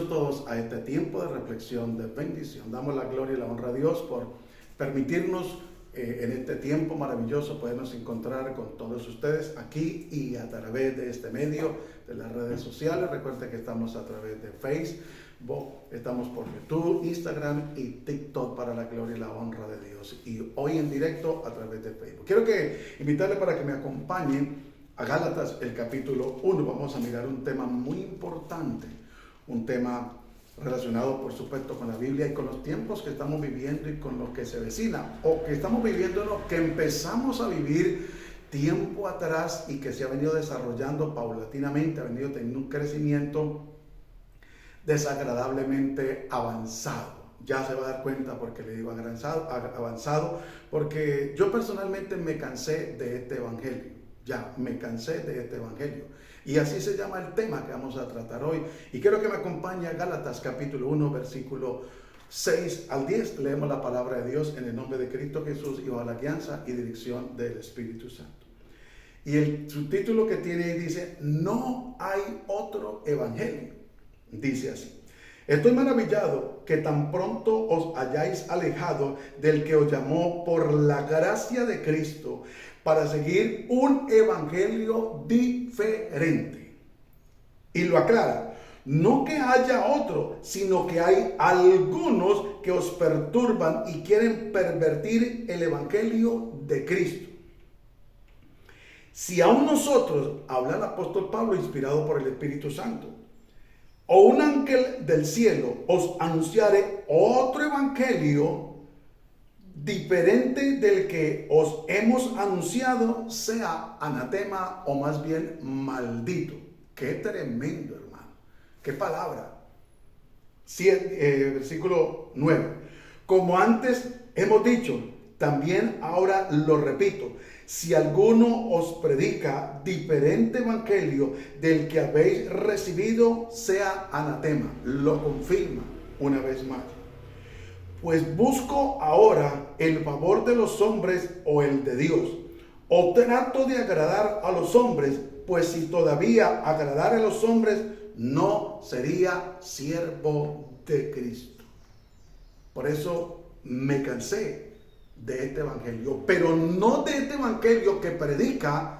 Bienvenidos todos a este tiempo de reflexión, de bendición. Damos la gloria y la honra a Dios por permitirnos en este tiempo maravilloso podernos encontrar con todos ustedes aquí y a través de este medio de las redes sociales. Recuerden que estamos a través de Facebook, estamos por YouTube, Instagram y TikTok para la gloria y la honra de Dios. Y hoy en directo a través de Facebook. Quiero invitarle para que me acompañen a Gálatas, el capítulo 1. Vamos a mirar un tema muy importante, un tema relacionado, por supuesto, con la Biblia y con los tiempos que estamos viviendo y con lo que se vecina, o que estamos viviendo, que empezamos a vivir tiempo atrás y que se ha venido desarrollando paulatinamente, ha venido teniendo un crecimiento desagradablemente avanzado. Ya se va a dar cuenta porque le digo avanzado, porque yo personalmente me cansé de este evangelio. Ya me cansé de este evangelio. Y así se llama el tema que vamos a tratar hoy. Y quiero que me acompañe a Gálatas capítulo 1, versículo 6 al 10. Leemos la palabra de Dios en el nombre de Cristo Jesús y bajo la guianza y dirección del Espíritu Santo. Y el subtítulo que tiene ahí dice: no hay otro evangelio. Dice así: estoy maravillado que tan pronto os hayáis alejado del que os llamó por la gracia de Cristo para seguir un evangelio diferente. Y lo aclara: no que haya otro, sino que hay algunos que os perturban y quieren pervertir el evangelio de Cristo. Si aún nosotros, habla el apóstol Pablo inspirado por el Espíritu Santo, o un ángel del cielo os anunciare otro evangelio diferente del que os hemos anunciado, sea anatema o más bien maldito. Qué tremendo, hermano. Qué palabra. Versículo 9. Como antes hemos dicho, también ahora lo repito: si alguno os predica diferente evangelio del que habéis recibido, sea anatema. Lo confirma una vez más. Pues busco ahora el favor de los hombres o el de Dios, o trato de agradar a los hombres, pues si todavía agradara a los hombres, no sería siervo de Cristo. Por eso me cansé de este evangelio, pero no de este evangelio que predica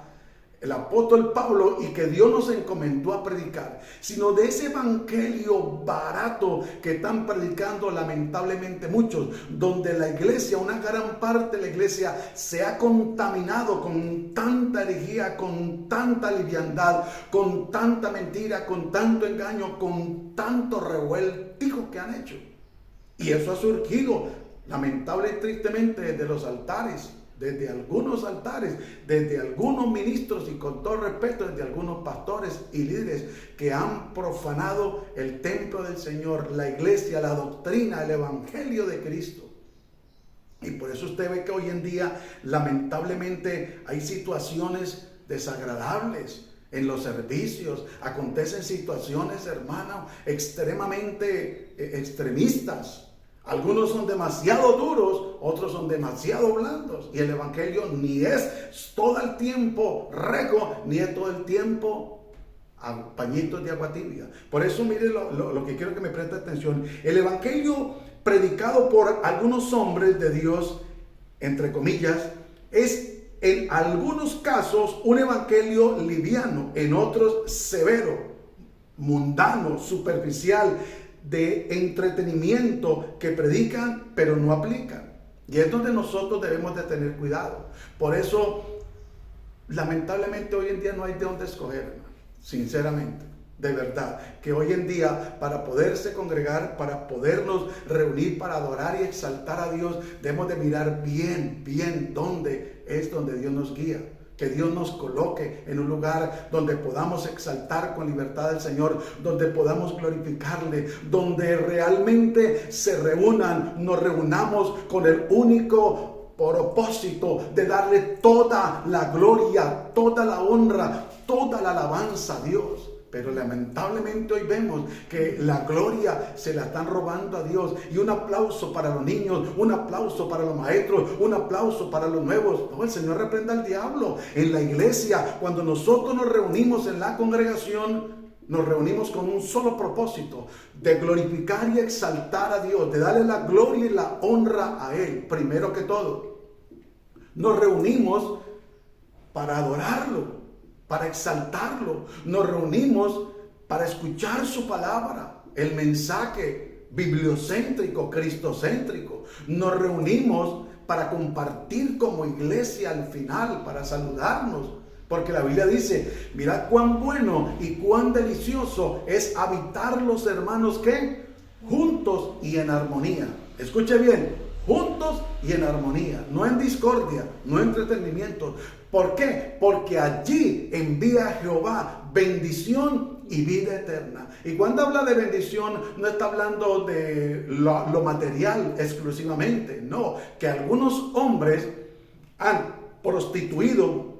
el apóstol Pablo y que Dios nos encomendó a predicar, sino de ese evangelio barato que están predicando lamentablemente muchos, donde la iglesia, una gran parte de la iglesia, se ha contaminado con tanta herejía, con tanta liviandad, con tanta mentira, con tanto engaño, con tanto revueltijo que han hecho. Y eso ha surgido lamentable y tristemente desde los altares, desde algunos altares, desde algunos ministros y, con todo respeto, desde algunos pastores y líderes que han profanado el templo del Señor, la iglesia, la doctrina, el evangelio de Cristo. Y por eso usted ve que hoy en día lamentablemente hay situaciones desagradables en los servicios. Acontecen situaciones, hermano, extremadamente extremistas. Algunos son demasiado duros, otros son demasiado blandos. Y el evangelio ni es todo el tiempo reco, ni es todo el tiempo a pañitos de agua tibia. Por eso, mire lo que quiero que me preste atención. El evangelio predicado por algunos hombres de Dios, entre comillas, es en algunos casos un evangelio liviano, en otros severo, mundano, superficial, de entretenimiento, que predican pero no aplican. Y es donde nosotros debemos de tener cuidado. Por eso, lamentablemente, hoy en día no hay de dónde escoger, hermano. Sinceramente, de verdad, que hoy en día, para poderse congregar, para podernos reunir, para adorar y exaltar a Dios, debemos de mirar bien dónde es donde Dios nos guía. Que Dios nos coloque en un lugar donde podamos exaltar con libertad al Señor, donde podamos glorificarle, donde realmente nos reunamos con el único propósito de darle toda la gloria, toda la honra, toda la alabanza a Dios. Pero lamentablemente hoy vemos que la gloria se la están robando a Dios. Y un aplauso para los niños, un aplauso para los maestros, un aplauso para los nuevos. No, el Señor reprenda al diablo. En la iglesia, cuando nosotros nos reunimos en la congregación, nos reunimos con un solo propósito, de glorificar y exaltar a Dios, de darle la gloria y la honra a Él, primero que todo. Nos reunimos para adorarlo, para exaltarlo. Nos reunimos para escuchar su palabra, el mensaje bibliocéntrico, cristocéntrico. Nos reunimos para compartir como iglesia al final, para saludarnos. Porque la Biblia dice, mirad cuán bueno y cuán delicioso es habitar los hermanos que juntos y en armonía. Escuche bien, juntos y en armonía, no en discordia, no en entretenimiento. ¿Por qué? Porque allí envía Jehová bendición y vida eterna. Y cuando habla de bendición, no está hablando de lo material exclusivamente. No, que algunos hombres han prostituido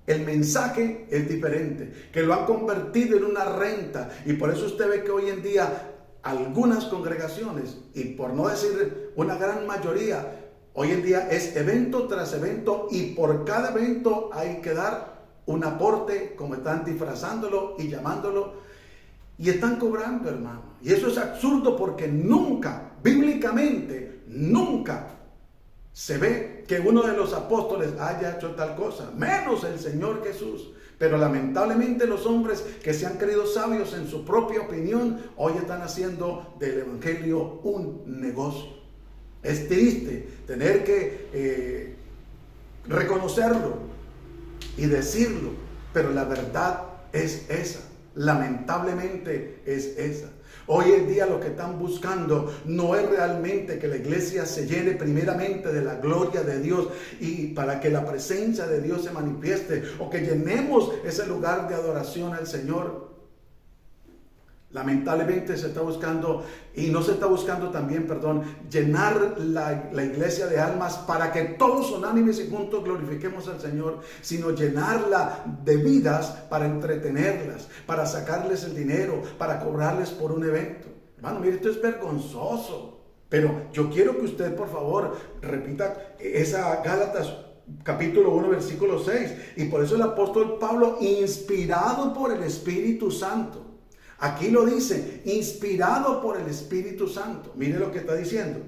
el mensaje es diferente, que lo han convertido en una renta. Y por eso usted ve que hoy en día algunas congregaciones, y por no decir una gran mayoría, hoy en día es evento tras evento, y por cada evento hay que dar un aporte, como están disfrazándolo y llamándolo, y están cobrando, hermano. Y eso es absurdo, porque nunca, bíblicamente, nunca se ve que uno de los apóstoles haya hecho tal cosa, menos el Señor Jesús. Pero lamentablemente los hombres que se han creído sabios en su propia opinión, hoy están haciendo del evangelio un negocio. Es triste tener que reconocerlo y decirlo, pero la verdad es esa. Lamentablemente es esa. Hoy en día lo que están buscando no es realmente que la iglesia se llene primeramente de la gloria de Dios y para que la presencia de Dios se manifieste, o que llenemos ese lugar de adoración al Señor. Lamentablemente se está buscando, y no se está buscando también, llenar la iglesia de almas para que todos unánimes y juntos glorifiquemos al Señor, sino llenarla de vidas para entretenerlas, para sacarles el dinero, para cobrarles por un evento. Hermano, mire, esto es vergonzoso. Pero yo quiero que usted, por favor, repita esa Gálatas capítulo 1, versículo 6. Y por eso el apóstol Pablo, inspirado por el Espíritu Santo, aquí lo dice, inspirado por el Espíritu Santo. Mire lo que está diciendo.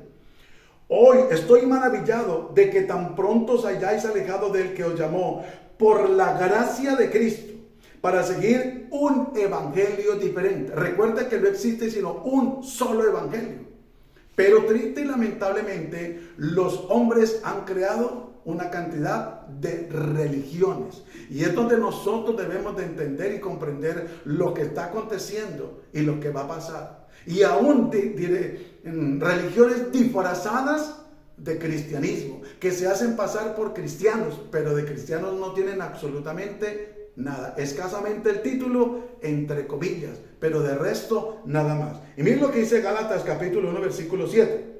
Hoy estoy maravillado de que tan pronto os hayáis alejado del que os llamó por la gracia de Cristo, para seguir un evangelio diferente. Recuerda que no existe sino un solo evangelio. Pero triste y lamentablemente los hombres han creado una cantidad de religiones, y es donde nosotros debemos de entender y comprender lo que está aconteciendo y lo que va a pasar. Y aún diré, religiones disfrazadas de cristianismo, que se hacen pasar por cristianos, pero de cristianos no tienen absolutamente nada, escasamente el título, entre comillas, pero de resto nada más. Y miren lo que dice Gálatas capítulo 1 versículo 7.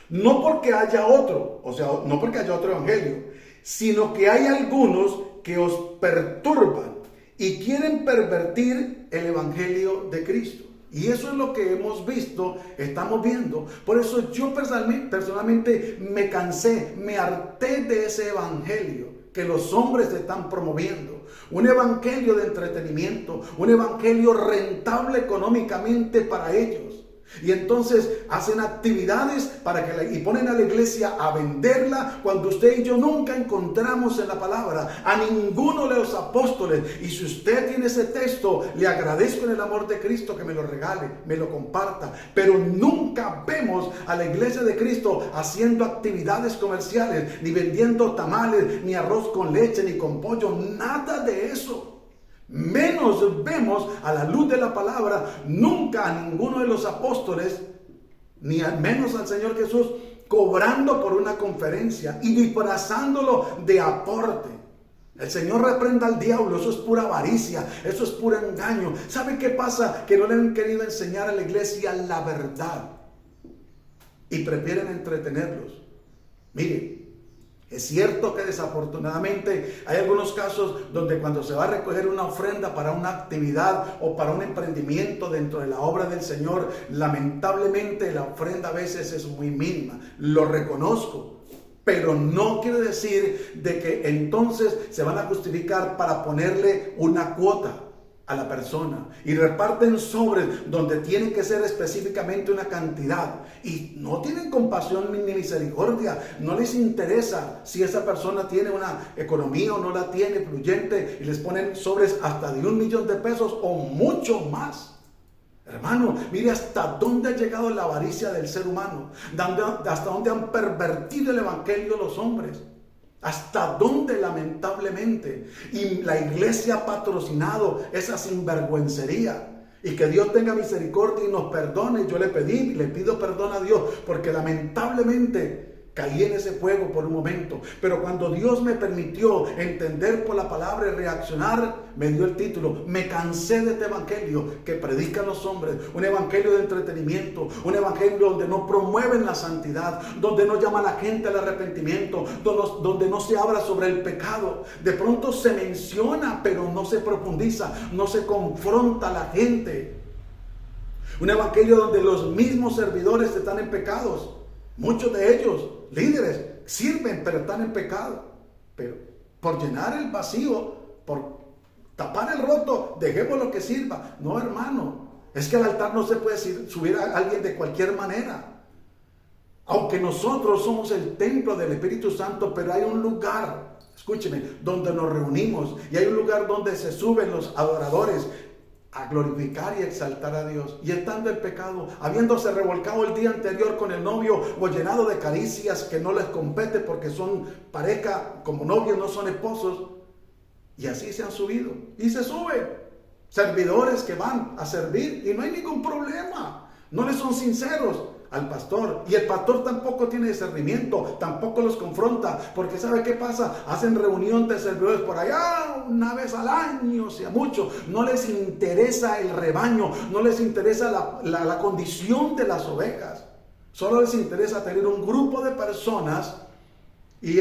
No porque haya otro, o sea, no porque haya otro evangelio, sino que hay algunos que os perturban y quieren pervertir el evangelio de Cristo. Y eso es lo que hemos visto, estamos viendo. Por eso yo personalmente me cansé, me harté de ese evangelio que los hombres están promoviendo. Un evangelio de entretenimiento, un evangelio rentable económicamente para ellos. Y entonces hacen actividades y ponen a la iglesia a venderla, cuando usted y yo nunca encontramos en la palabra a ninguno de los apóstoles. Y si usted tiene ese texto, le agradezco en el amor de Cristo que me lo regale, me lo comparta. Pero nunca vemos a la iglesia de Cristo haciendo actividades comerciales, ni vendiendo tamales, ni arroz con leche, ni con pollo, nada de eso. Menos vemos a la luz de la palabra nunca a ninguno de los apóstoles, ni al menos al Señor Jesús, cobrando por una conferencia y disfrazándolo de aporte. El Señor reprenda al diablo, eso es pura avaricia, eso es puro engaño. ¿Sabe qué pasa? Que no le han querido enseñar a la iglesia la verdad y prefieren entretenerlos. Mire, es cierto que desafortunadamente hay algunos casos donde cuando se va a recoger una ofrenda para una actividad o para un emprendimiento dentro de la obra del Señor, lamentablemente la ofrenda a veces es muy mínima. Lo reconozco, pero no quiere decir de que entonces se van a justificar para ponerle una cuota a la persona y reparten sobres donde tiene que ser específicamente una cantidad y no tienen compasión ni misericordia, no les interesa si esa persona tiene una economía o no la tiene fluyente y les ponen sobres hasta de $1,000,000 o mucho más. Hermano, mire hasta dónde ha llegado la avaricia del ser humano, hasta dónde han pervertido el evangelio los hombres. Hasta dónde lamentablemente. Y la iglesia ha patrocinado esa sinvergüencería. Y que Dios tenga misericordia y nos perdone. Yo le pido perdón a Dios, porque lamentablemente caí en ese fuego por un momento. Pero cuando Dios me permitió entender por la palabra y reaccionar, me dio el título: Me cansé de este evangelio que predican los hombres. Un evangelio de entretenimiento, un evangelio donde no promueven la santidad, donde no llaman a la gente al arrepentimiento, donde no se habla sobre el pecado. De pronto se menciona, pero no se profundiza, no se confronta a la gente. Un evangelio donde los mismos servidores están en pecados. Muchos de ellos, líderes, sirven pero están en pecado. Pero por llenar el vacío, por tapar el roto, dejemos lo que sirva. No, hermano, es que al altar no se puede subir a alguien de cualquier manera. Aunque nosotros somos el templo del Espíritu Santo, pero hay un lugar, escúcheme, donde nos reunimos y hay un lugar donde se suben los adoradores a glorificar y exaltar a Dios, y estando en pecado, habiéndose revolcado el día anterior con el novio o llenado de caricias que no les compete porque son pareja, como novios no son esposos, y así se han subido y se suben servidores que van a servir y no hay ningún problema, no les son sinceros al pastor, y el pastor tampoco tiene discernimiento, tampoco los confronta, porque ¿sabe qué pasa? Hacen reunión de servidores por allá una vez al año, sea mucho. No les interesa el rebaño, no les interesa la condición de las ovejas, solo les interesa tener un grupo de personas y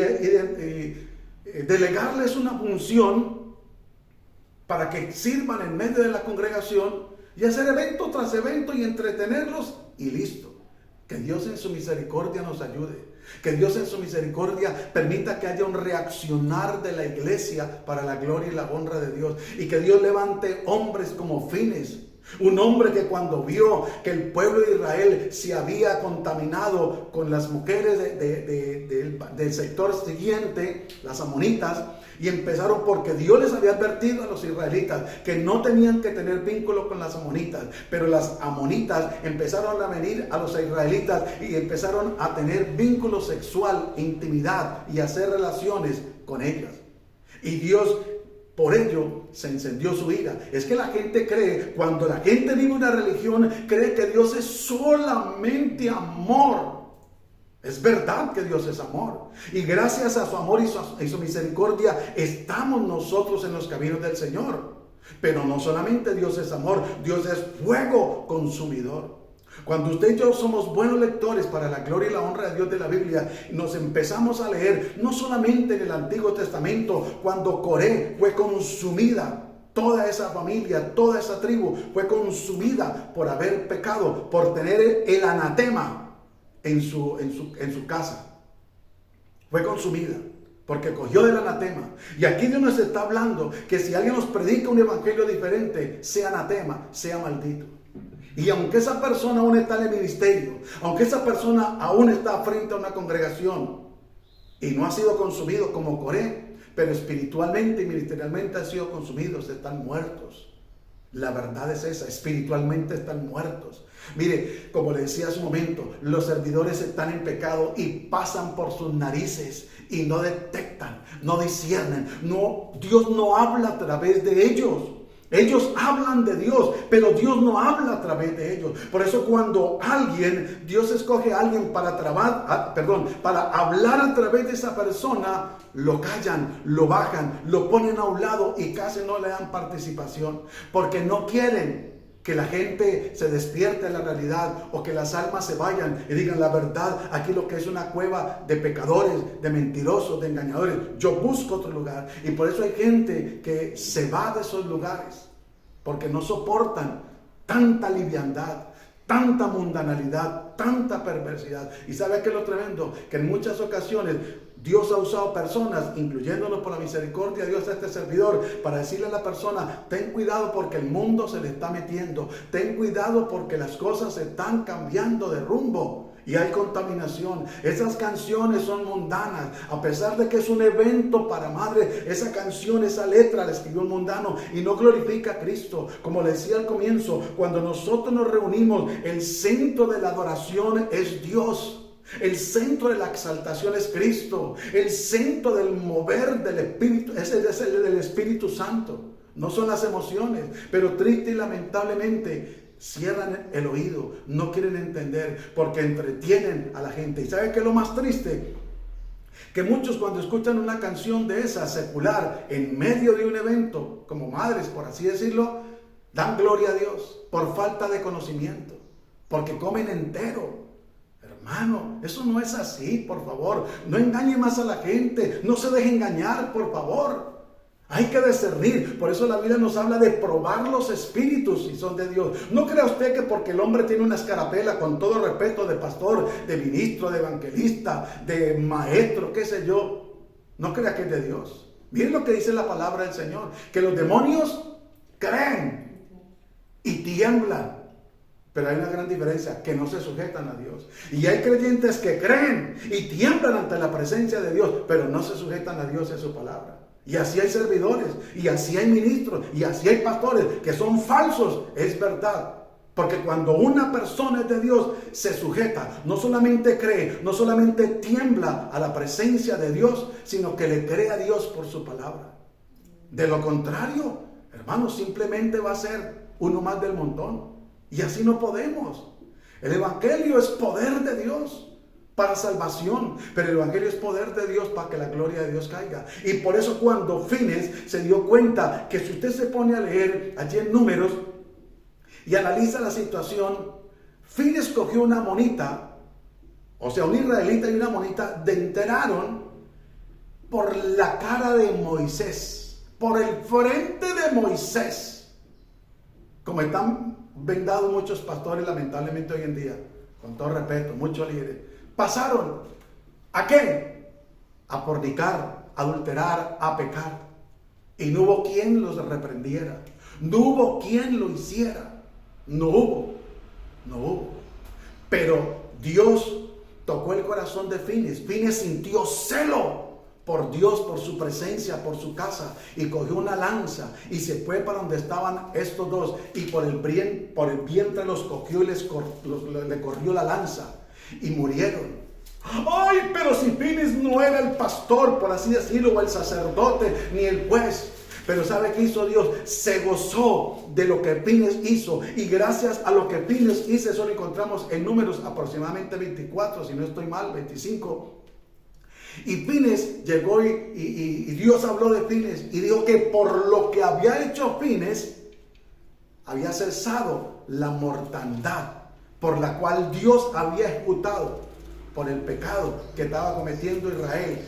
delegarles una función para que sirvan en medio de la congregación y hacer evento tras evento y entretenerlos y listo. Que Dios en su misericordia nos ayude. Que Dios en su misericordia permita que haya un reaccionar de la iglesia para la gloria y la honra de Dios. Y que Dios levante hombres como Fines. Un hombre que cuando vio que el pueblo de Israel se había contaminado con las mujeres del sector siguiente, las amonitas, y empezaron, porque Dios les había advertido a los israelitas que no tenían que tener vínculo con las amonitas, pero las amonitas empezaron a venir a los israelitas y empezaron a tener vínculo sexual, intimidad y hacer relaciones con ellas. Y Dios, por ello, se encendió su ira. Es que la gente cree, cuando la gente vive una religión, cree que Dios es solamente amor. Es verdad que Dios es amor. Y gracias a su amor y su misericordia, estamos nosotros en los caminos del Señor. Pero no solamente Dios es amor, Dios es fuego consumidor. Cuando usted y yo somos buenos lectores para la gloria y la honra de Dios de la Biblia, nos empezamos a leer no solamente en el Antiguo Testamento, cuando Coré fue consumida, toda esa familia, toda esa tribu fue consumida por haber pecado, por tener el anatema en su casa. Fue consumida porque cogió del anatema. Y aquí Dios nos está hablando que si alguien nos predica un evangelio diferente, sea anatema, sea maldito. Y aunque esa persona aún está en el ministerio, aunque esa persona aún está frente a una congregación y no ha sido consumido como Coré, pero espiritualmente y ministerialmente han sido consumidos, están muertos. La verdad es esa, espiritualmente están muertos. Mire, como le decía hace un momento, los servidores están en pecado y pasan por sus narices y no detectan, no disciernen. No, Dios no habla a través de ellos. Ellos hablan de Dios, pero Dios no habla a través de ellos. Por eso cuando Dios escoge a alguien para hablar a través de esa persona, lo callan, lo bajan, lo ponen a un lado y casi no le dan participación, porque no quieren que la gente se despierte a la realidad o que las almas se vayan y digan la verdad. Aquí lo que es una cueva de pecadores, de mentirosos, de engañadores. Yo busco otro lugar. Y por eso hay gente que se va de esos lugares porque no soportan tanta liviandad, tanta mundanalidad, tanta perversidad. Y ¿sabe qué es lo tremendo? Que en muchas ocasiones Dios ha usado personas, incluyéndonos por la misericordia de Dios a este servidor, para decirle a la persona: ten cuidado porque el mundo se le está metiendo, ten cuidado porque las cosas se están cambiando de rumbo. Y hay contaminación. Esas canciones son mundanas. A pesar de que es un evento para madre, esa canción, esa letra la escribió un mundano y no glorifica a Cristo. Como le decía al comienzo, cuando nosotros nos reunimos, el centro de la adoración es Dios. El centro de la exaltación es Cristo. El centro del mover del Espíritu es el del Espíritu Santo. No son las emociones. Pero triste y lamentablemente cierran el oído, no quieren entender porque entretienen a la gente. ¿Y sabe qué es lo más triste? Que muchos, cuando escuchan una canción de esa secular en medio de un evento, como madres por así decirlo, dan gloria a Dios por falta de conocimiento, porque comen entero. Hermano, eso no es así, por favor. No engañe más a la gente, no se deje engañar, por favor. Hay que discernir. Por eso la Biblia nos habla de probar los espíritus si son de Dios. No crea usted que porque el hombre tiene una escarapela, con todo respeto, de pastor, de ministro, de evangelista, de maestro, qué sé yo, no crea que es de Dios. Miren lo que dice la palabra del Señor, que los demonios creen y tiemblan. Pero hay una gran diferencia, que no se sujetan a Dios. Y hay creyentes que creen y tiemblan ante la presencia de Dios, pero no se sujetan a Dios y a su palabra. Y así hay servidores, y así hay ministros, y así hay pastores que son falsos. Es verdad. Porque cuando una persona es de Dios, se sujeta. No solamente cree, no solamente tiembla a la presencia de Dios, sino que le cree a Dios por su palabra. De lo contrario, hermanos, simplemente va a ser uno más del montón. Y así no podemos. El evangelio es poder de Dios para salvación, pero el evangelio es poder de Dios para que la gloria de Dios caiga. Y por eso cuando Fines se dio cuenta que si usted se pone a leer allí en Números y analiza la situación, Fines cogió una monita, o sea, un israelita y una monita, enteraron por la cara de Moisés, por el frente de Moisés, como están vendados muchos pastores lamentablemente hoy en día, con todo respeto, muchos líderes. Pasaron, ¿a qué? A fornicar, a adulterar, a pecar. Y no hubo quien los reprendiera. No hubo quien lo hiciera. No hubo. Pero Dios tocó el corazón de Fines. Fines sintió celo por Dios, por su presencia, por su casa. Y cogió una lanza y se fue para donde estaban estos dos. Y por el vientre los cogió y le corrió la lanza. Y murieron. Ay, pero si Fines no era el pastor, por así decirlo, o el sacerdote, ni el juez. Pero ¿sabe qué hizo Dios? Se gozó de lo que Fines hizo. Y gracias a lo que Fines hizo, eso lo encontramos en Números aproximadamente 24, si no estoy mal, 25. Y Fines llegó y Dios habló de Fines y dijo que por lo que había hecho Fines, había cesado la mortandad por la cual Dios había ejecutado por el pecado que estaba cometiendo Israel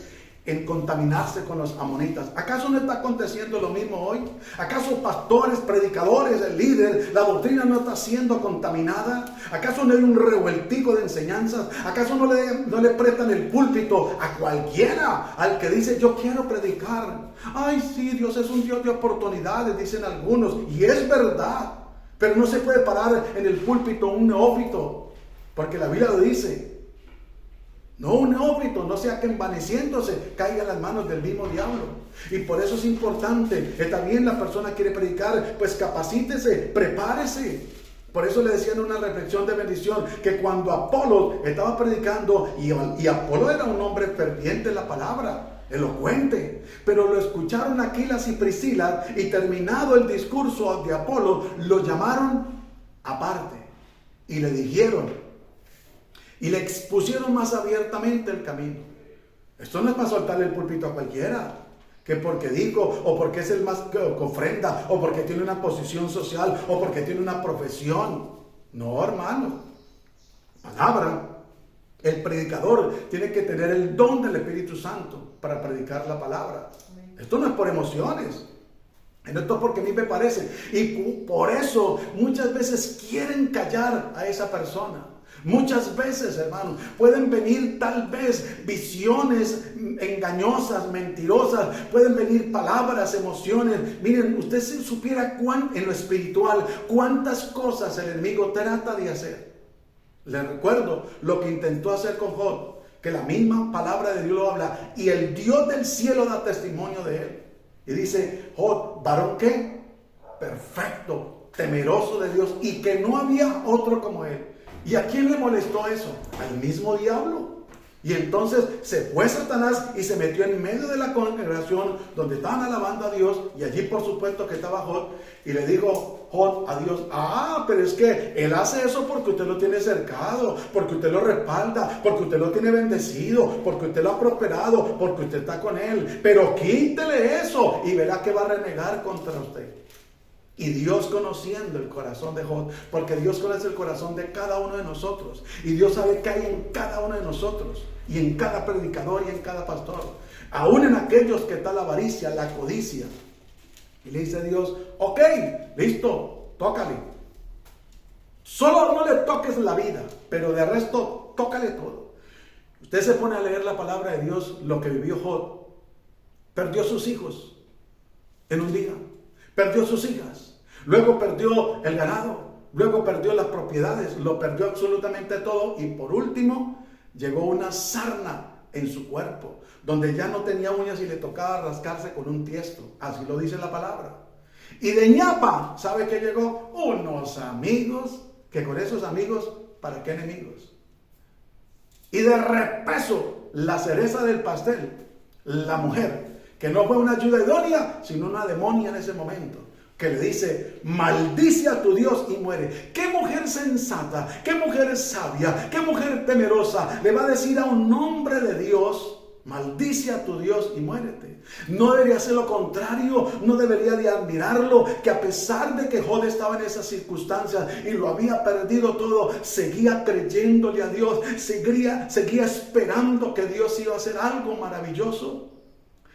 en contaminarse con los amonitas. ¿Acaso no está aconteciendo lo mismo hoy? ¿Acaso pastores, predicadores, el líder, la doctrina no está siendo contaminada? ¿Acaso no hay un revueltico de enseñanzas? ¿Acaso no le prestan el púlpito a cualquiera, al que dice yo quiero predicar? Ay, sí, Dios es un Dios de oportunidades, dicen algunos, y es verdad. Pero no se puede parar en el púlpito un neófito, porque la Biblia lo dice. No un neófito, no sea que envaneciéndose caiga en las manos del mismo diablo. Y por eso es importante, está bien, la persona quiere predicar, pues capacítese, prepárese. Por eso le decía en una reflexión de bendición que cuando Apolo estaba predicando, y Apolo era un hombre ferviente en la palabra, elocuente, pero lo escucharon Aquilas y Priscila, y terminado el discurso de Apolo, lo llamaron aparte y le dijeron y le expusieron más abiertamente el camino. Esto no es para soltarle el púlpito a cualquiera, que porque dijo, o porque es el más que ofrenda, o porque tiene una posición social, o porque tiene una profesión. No, hermano. Palabra. El predicador tiene que tener el don del Espíritu Santo para predicar la palabra. Esto no es por emociones. Esto es porque a mí me parece. Y por eso muchas veces quieren callar a esa persona. Muchas veces, hermanos, pueden venir tal vez visiones engañosas, mentirosas, pueden venir palabras, emociones. Miren, usted si supiera en lo espiritual cuántas cosas el enemigo trata de hacer. Les recuerdo lo que intentó hacer con Job, que la misma palabra de Dios lo habla, y el Dios del cielo da testimonio de él. Y dice, Job, ¿varón qué? Perfecto, temeroso de Dios, y que no había otro como él. ¿Y a quién le molestó eso? Al mismo diablo. Y entonces se fue Satanás y se metió en medio de la congregación donde estaban alabando a Dios, y allí por supuesto que estaba Job, y le dijo Job a Dios, pero es que él hace eso porque usted lo tiene cercado, porque usted lo respalda, porque usted lo tiene bendecido, porque usted lo ha prosperado, porque usted está con él, pero quítele eso y verá que va a renegar contra usted. Y Dios, conociendo el corazón de Job, porque Dios conoce el corazón de cada uno de nosotros, y Dios sabe qué hay en cada uno de nosotros, y en cada predicador y en cada pastor, aún en aquellos que está la avaricia, la codicia. Y le dice a Dios, ok, listo, tócale. Solo no le toques la vida, pero de resto, tócale todo. Usted se pone a leer la palabra de Dios, lo que vivió Job. Perdió sus hijos en un día, perdió sus hijas. Luego perdió el ganado, luego perdió las propiedades, lo perdió absolutamente todo, y por último llegó una sarna en su cuerpo, donde ya no tenía uñas y le tocaba rascarse con un tiesto, así lo dice la palabra. Y de ñapa, ¿sabe qué llegó? Unos amigos, que con esos amigos, ¿para qué enemigos? Y de repeso, la cereza del pastel, la mujer, que no fue una ayuda idónea, sino una demonia en ese momento, que le dice, maldice a tu Dios y muere. ¿Qué mujer sensata, qué mujer sabia, qué mujer temerosa le va a decir a un hombre de Dios, maldice a tu Dios y muérete? No debería ser lo contrario, no debería de admirarlo, que a pesar de que Job estaba en esas circunstancias y lo había perdido todo, seguía creyéndole a Dios, seguía esperando que Dios iba a hacer algo maravilloso.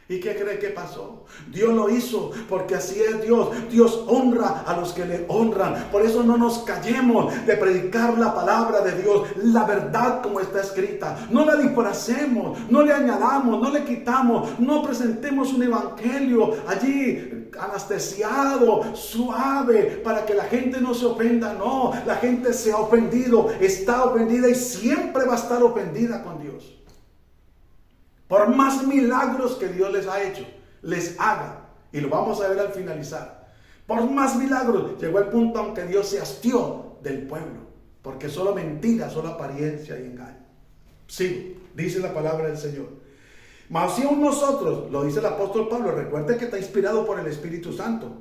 ¿Y qué cree que pasó? Dios lo hizo, porque así es Dios. Dios honra a los que le honran. Por eso no nos callemos de predicar la palabra de Dios, la verdad como está escrita. No la disfracemos, no le añadamos, no le quitamos, no presentemos un evangelio allí anestesiado, suave, para que la gente no se ofenda. No, la gente se ha ofendido, está ofendida y siempre va a estar ofendida con Dios. Por más milagros que Dios les ha hecho, les haga, y lo vamos a ver al finalizar, por más milagros, llegó el punto en que Dios se hastió del pueblo, porque solo mentira, solo apariencia y engaño. Sí, dice la palabra del Señor. Mas si aún nosotros, lo dice el apóstol Pablo, recuerde que está inspirado por el Espíritu Santo.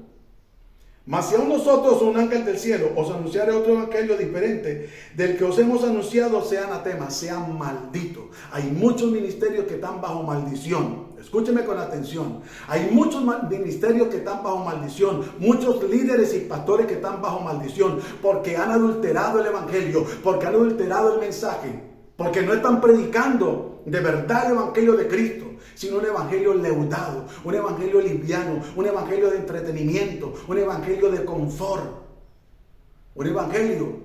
Mas si aún nosotros, un ángel del cielo, os anunciare otro evangelio diferente del que os hemos anunciado, sea anatema, sea maldito. Hay muchos ministerios que están bajo maldición. Escúcheme con atención. Hay muchos ministerios que están bajo maldición. Muchos líderes y pastores que están bajo maldición. Porque han adulterado el evangelio. Porque han adulterado el mensaje. Porque no están predicando de verdad el evangelio de Cristo, sino un evangelio leudado, un evangelio liviano, un evangelio de entretenimiento, un evangelio de confort, un evangelio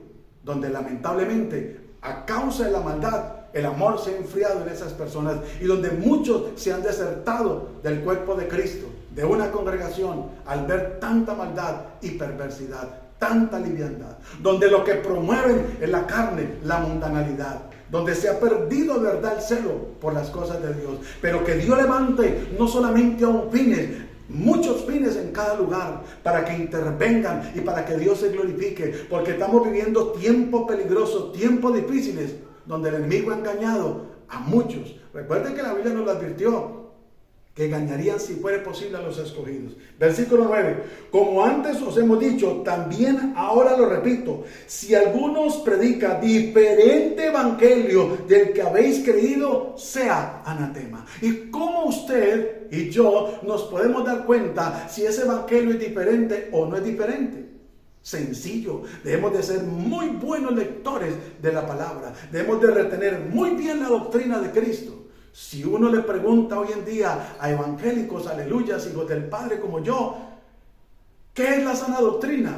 donde lamentablemente a causa de la maldad el amor se ha enfriado en esas personas, y donde muchos se han desertado del cuerpo de Cristo, de una congregación, al ver tanta maldad y perversidad, tanta liviandad, donde lo que promueven es la carne, la mundanalidad, donde se ha perdido de verdad el celo por las cosas de Dios. Pero que Dios levante no solamente a un fines, muchos fines en cada lugar, para que intervengan y para que Dios se glorifique, porque estamos viviendo tiempos peligrosos, tiempos difíciles, donde el enemigo ha engañado a muchos. Recuerden que la Biblia nos lo advirtió, que engañarían si fuera posible a los escogidos. Versículo 9. Como antes os hemos dicho, también ahora lo repito, si alguno os predica diferente evangelio del que habéis creído, sea anatema. ¿Y cómo usted y yo nos podemos dar cuenta si ese evangelio es diferente o no es diferente? Sencillo, debemos de ser muy buenos lectores de la palabra, debemos de retener muy bien la doctrina de Cristo. Si uno le pregunta hoy en día a evangélicos, aleluyas, hijos del Padre como yo, ¿Qué es la sana doctrina?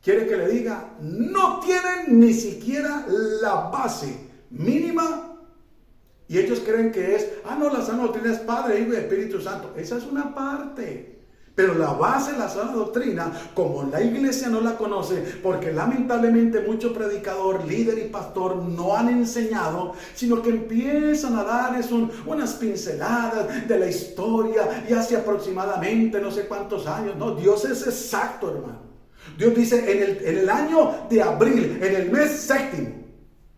Quiere que le diga, no tienen ni siquiera la base mínima. Y ellos creen que es, no, la sana doctrina es Padre, Hijo y Espíritu Santo. Esa es una parte. Pero la base de la sana doctrina, como la iglesia no la conoce, porque lamentablemente mucho predicador, líder y pastor no han enseñado, sino que empiezan a dar unas pinceladas de la historia y hace aproximadamente no sé cuántos años. No, Dios es exacto, hermano. Dios dice en el año de abril, en el mes séptimo,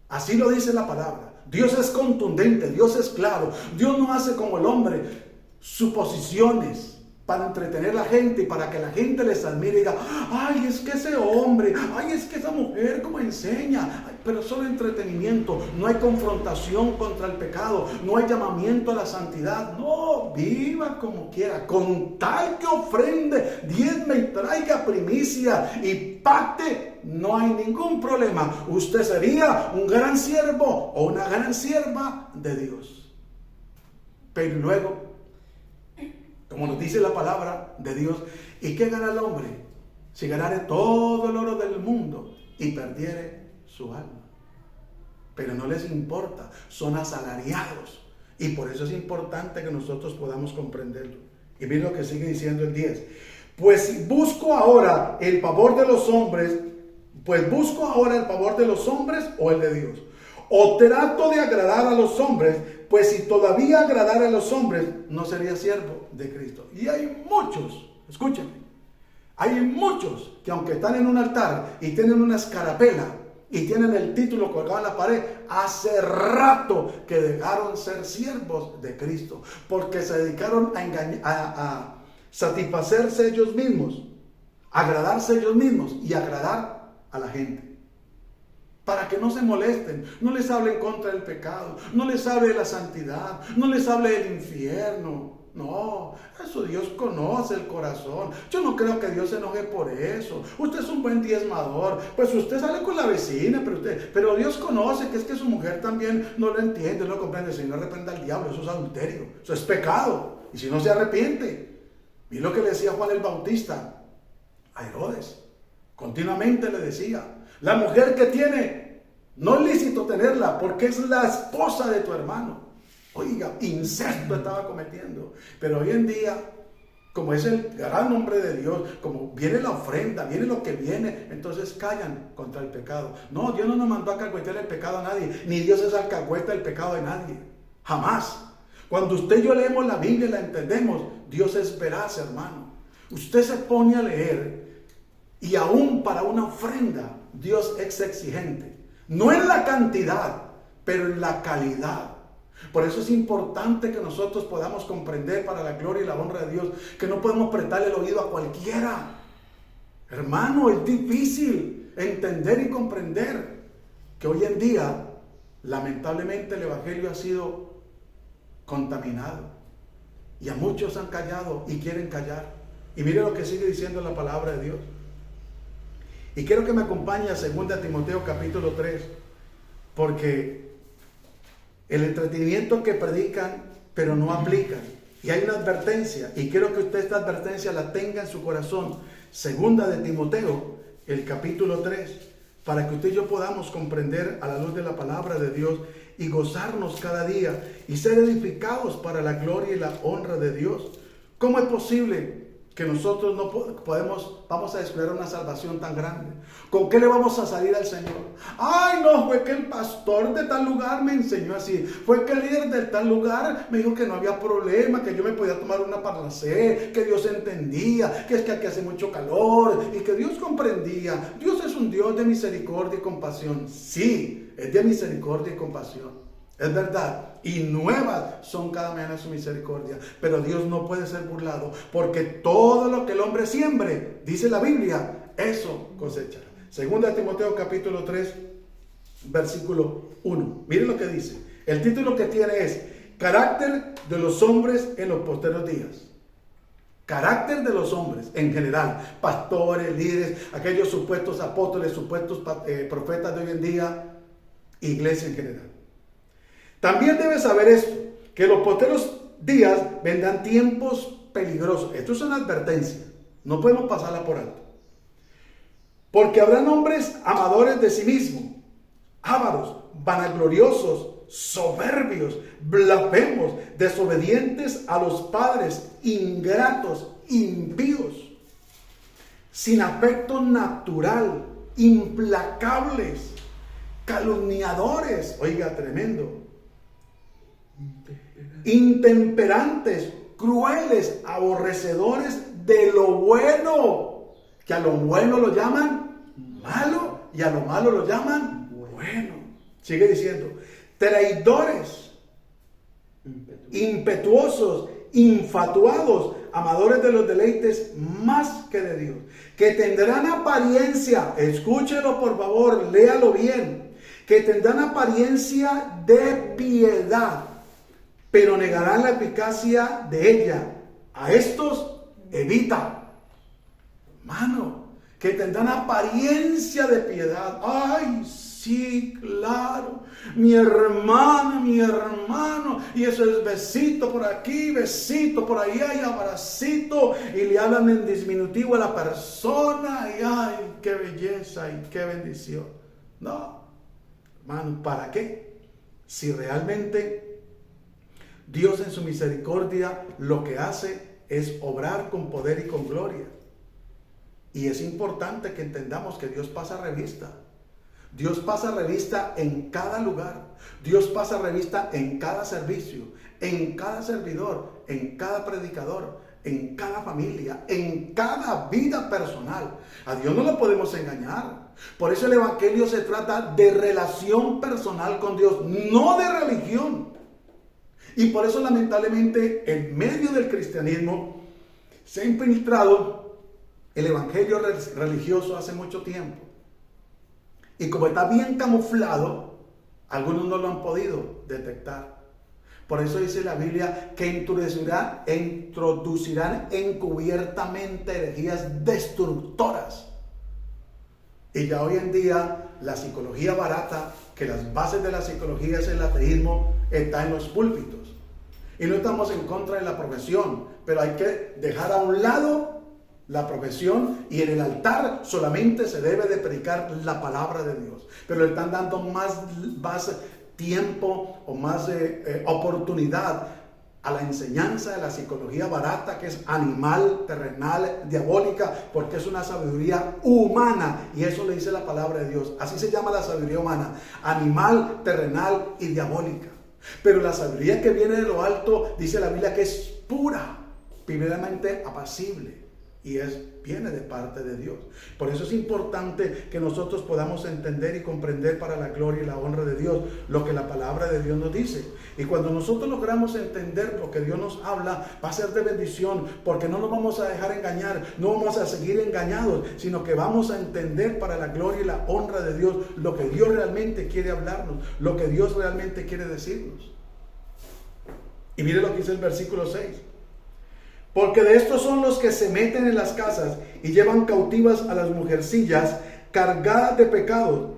así lo dice la palabra. Dios es contundente, Dios es claro. Dios no hace como el hombre suposiciones para entretener a la gente y para que la gente les admire y diga, ay, es que ese hombre, ay, es que esa mujer, ¿cómo enseña? Ay, pero solo entretenimiento, no hay confrontación contra el pecado, no hay llamamiento a la santidad. No, viva como quiera, con tal que ofrende, diezme y traiga primicia y pacte, no hay ningún problema. Usted sería un gran siervo o una gran sierva de Dios. Pero luego, como nos dice la palabra de Dios, ¿y qué gana el hombre si ganare todo el oro del mundo y perdiere su alma? Pero no les importa, son asalariados. Y por eso es importante que nosotros podamos comprenderlo. Y miren lo que sigue diciendo el 10. Pues si busco ahora el favor de los hombres, o el de Dios. O trato de agradar a los hombres, pues si todavía agradara a los hombres, no sería siervo de Cristo. Y hay muchos, escúchenme, hay muchos que aunque están en un altar y tienen una escarapela y tienen el título colgado en la pared, hace rato que dejaron ser siervos de Cristo, porque se dedicaron a satisfacerse ellos mismos, agradarse ellos mismos y agradar a la gente. Para que no se molesten, no les hable en contra del pecado, no les hable de la santidad, no les hable del infierno. No, eso Dios conoce el corazón. Yo no creo que Dios se enoje por eso. Usted es un buen diezmador, pues usted sale con la vecina, pero Dios conoce que es que su mujer también no lo entiende, no lo comprende. Si no arrepiente al diablo, eso es adulterio, eso es pecado. Y si no se arrepiente, mire lo que le decía Juan el Bautista a Herodes. Continuamente le decía, la mujer que tiene, no es lícito tenerla porque es la esposa de tu hermano. Oiga, incesto estaba cometiendo. Pero hoy en día, como es el gran hombre de Dios, como viene la ofrenda, viene lo que viene, entonces callan contra el pecado. No, Dios no nos mandó a alcahuetear el pecado a nadie, ni Dios es alcahueta del pecado de nadie. Jamás. Cuando usted y yo leemos la Biblia y la entendemos, Dios es veraz, hermano. Usted se pone a leer y aún para una ofrenda, Dios es exigente. No en la cantidad, pero en la calidad. Por eso es importante que nosotros podamos comprender para la gloria y la honra de Dios que no podemos prestarle el oído a cualquiera. Hermano, es difícil entender y comprender que hoy en día, lamentablemente, el evangelio ha sido contaminado. Y a muchos han callado y quieren callar. Y mire lo que sigue diciendo la palabra de Dios. Y quiero que me acompañe a 2 Timoteo capítulo 3, porque el entretenimiento que predican, pero no aplican. Y hay una advertencia, y quiero que usted esta advertencia la tenga en su corazón. 2 Timoteo, el capítulo 3, para que usted y yo podamos comprender a la luz de la palabra de Dios y gozarnos cada día y ser edificados para la gloria y la honra de Dios. ¿Cómo es posible que nosotros no vamos a descubrir una salvación tan grande? ¿Con qué le vamos a salir al Señor? Ay, no, fue que el pastor de tal lugar me enseñó así. Fue que el líder de tal lugar me dijo que no había problema, que yo me podía tomar una paracé, que Dios entendía, que es que aquí hace mucho calor y que Dios comprendía. Dios es un Dios de misericordia y compasión. Sí, es de misericordia y compasión. Es verdad, y nuevas son cada mañana su misericordia. Pero Dios no puede ser burlado, porque todo lo que el hombre siembre, dice la Biblia, eso cosechará. 2 Timoteo capítulo 3, versículo 1. Miren lo que dice. El título que tiene es Carácter de los hombres en los posteros días. Carácter de los hombres en general, pastores, líderes, aquellos supuestos apóstoles, supuestos profetas de hoy en día, iglesia en general. También debes saber esto, que en los posteros días vendrán tiempos peligrosos. Esto es una advertencia. No podemos pasarla por alto. Porque habrán hombres amadores de sí mismos, ávaros, vanagloriosos, soberbios, blasfemos, desobedientes a los padres, ingratos, impíos, sin afecto natural, implacables, calumniadores, oiga, tremendo, intemperantes, crueles, aborrecedores de lo bueno, que a lo bueno lo llaman malo y a lo malo lo llaman bueno. Sigue diciendo, traidores, impetuosos, infatuados, amadores de los deleites más que de Dios, que tendrán apariencia, escúchelo por favor, léalo bien, que tendrán apariencia de piedad, pero negarán la eficacia de ella. A estos evita, hermano, que tendrán apariencia de piedad. Ay, sí, claro, mi hermano, y eso es besito por aquí, besito por allá, y abracito, y le hablan en disminutivo a la persona, y ay, qué belleza y qué bendición. No, hermano, ¿para qué? Si realmente Dios en su misericordia lo que hace es obrar con poder y con gloria. Y es importante que entendamos que Dios pasa revista. Dios pasa revista en cada lugar. Dios pasa revista en cada servicio, en cada servidor, en cada predicador, en cada familia, en cada vida personal. A Dios no lo podemos engañar. Por eso el evangelio se trata de relación personal con Dios, no de religión. Y por eso lamentablemente en medio del cristianismo se ha infiltrado el evangelio religioso hace mucho tiempo. Y como está bien camuflado, algunos no lo han podido detectar. Por eso dice la Biblia que introducirán encubiertamente herejías destructoras. Y ya hoy en día la psicología barata, que las bases de la psicología es el ateísmo, está en los púlpitos. Y no estamos en contra de la profesión, pero hay que dejar a un lado la profesión, y en el altar solamente se debe de predicar la palabra de Dios. Pero le están dando más tiempo o más oportunidad a la enseñanza de la psicología barata, que es animal, terrenal, diabólica, porque es una sabiduría humana, y eso le dice la palabra de Dios. Así se llama la sabiduría humana: animal, terrenal y diabólica. Pero la sabiduría que viene de lo alto, dice la Biblia, que es pura, primeramente apacible, y viene de parte de Dios. Por eso es importante que nosotros podamos entender y comprender, para la gloria y la honra de Dios, lo que la palabra de Dios nos dice. Y cuando nosotros logramos entender lo que Dios nos habla, va a ser de bendición, porque no nos vamos a dejar engañar, no vamos a seguir engañados, sino que vamos a entender, para la gloria y la honra de Dios, lo que Dios realmente quiere hablarnos, lo que Dios realmente quiere decirnos. Y mire lo que dice el versículo 6. Porque de estos son los que se meten en las casas y llevan cautivas a las mujercillas cargadas de pecados,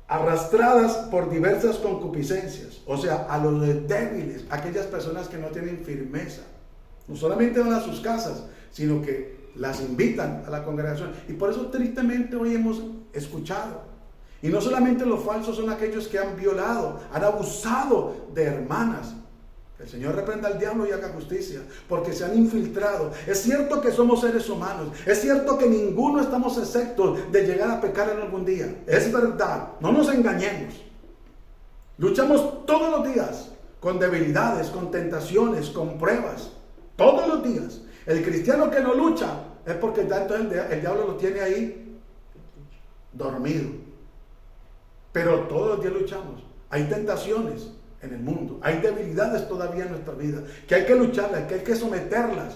arrastradas por diversas concupiscencias. O sea, a los débiles, aquellas personas que no tienen firmeza. No solamente van a sus casas, sino que las invitan a la congregación. Y por eso tristemente hoy hemos escuchado. Y no solamente los falsos son aquellos que han violado, han abusado de hermanas. El Señor reprenda al diablo y haga justicia, porque se han infiltrado. Es cierto que somos seres humanos. Es cierto que ninguno estamos exentos de llegar a pecar en algún día. Es verdad. No nos engañemos. Luchamos todos los días con debilidades, con tentaciones, con pruebas. Todos los días. El cristiano que no lucha es porque el diablo lo tiene ahí dormido. Pero todos los días luchamos. Hay tentaciones en el mundo, hay debilidades todavía en nuestra vida, que hay que lucharlas, que hay que someterlas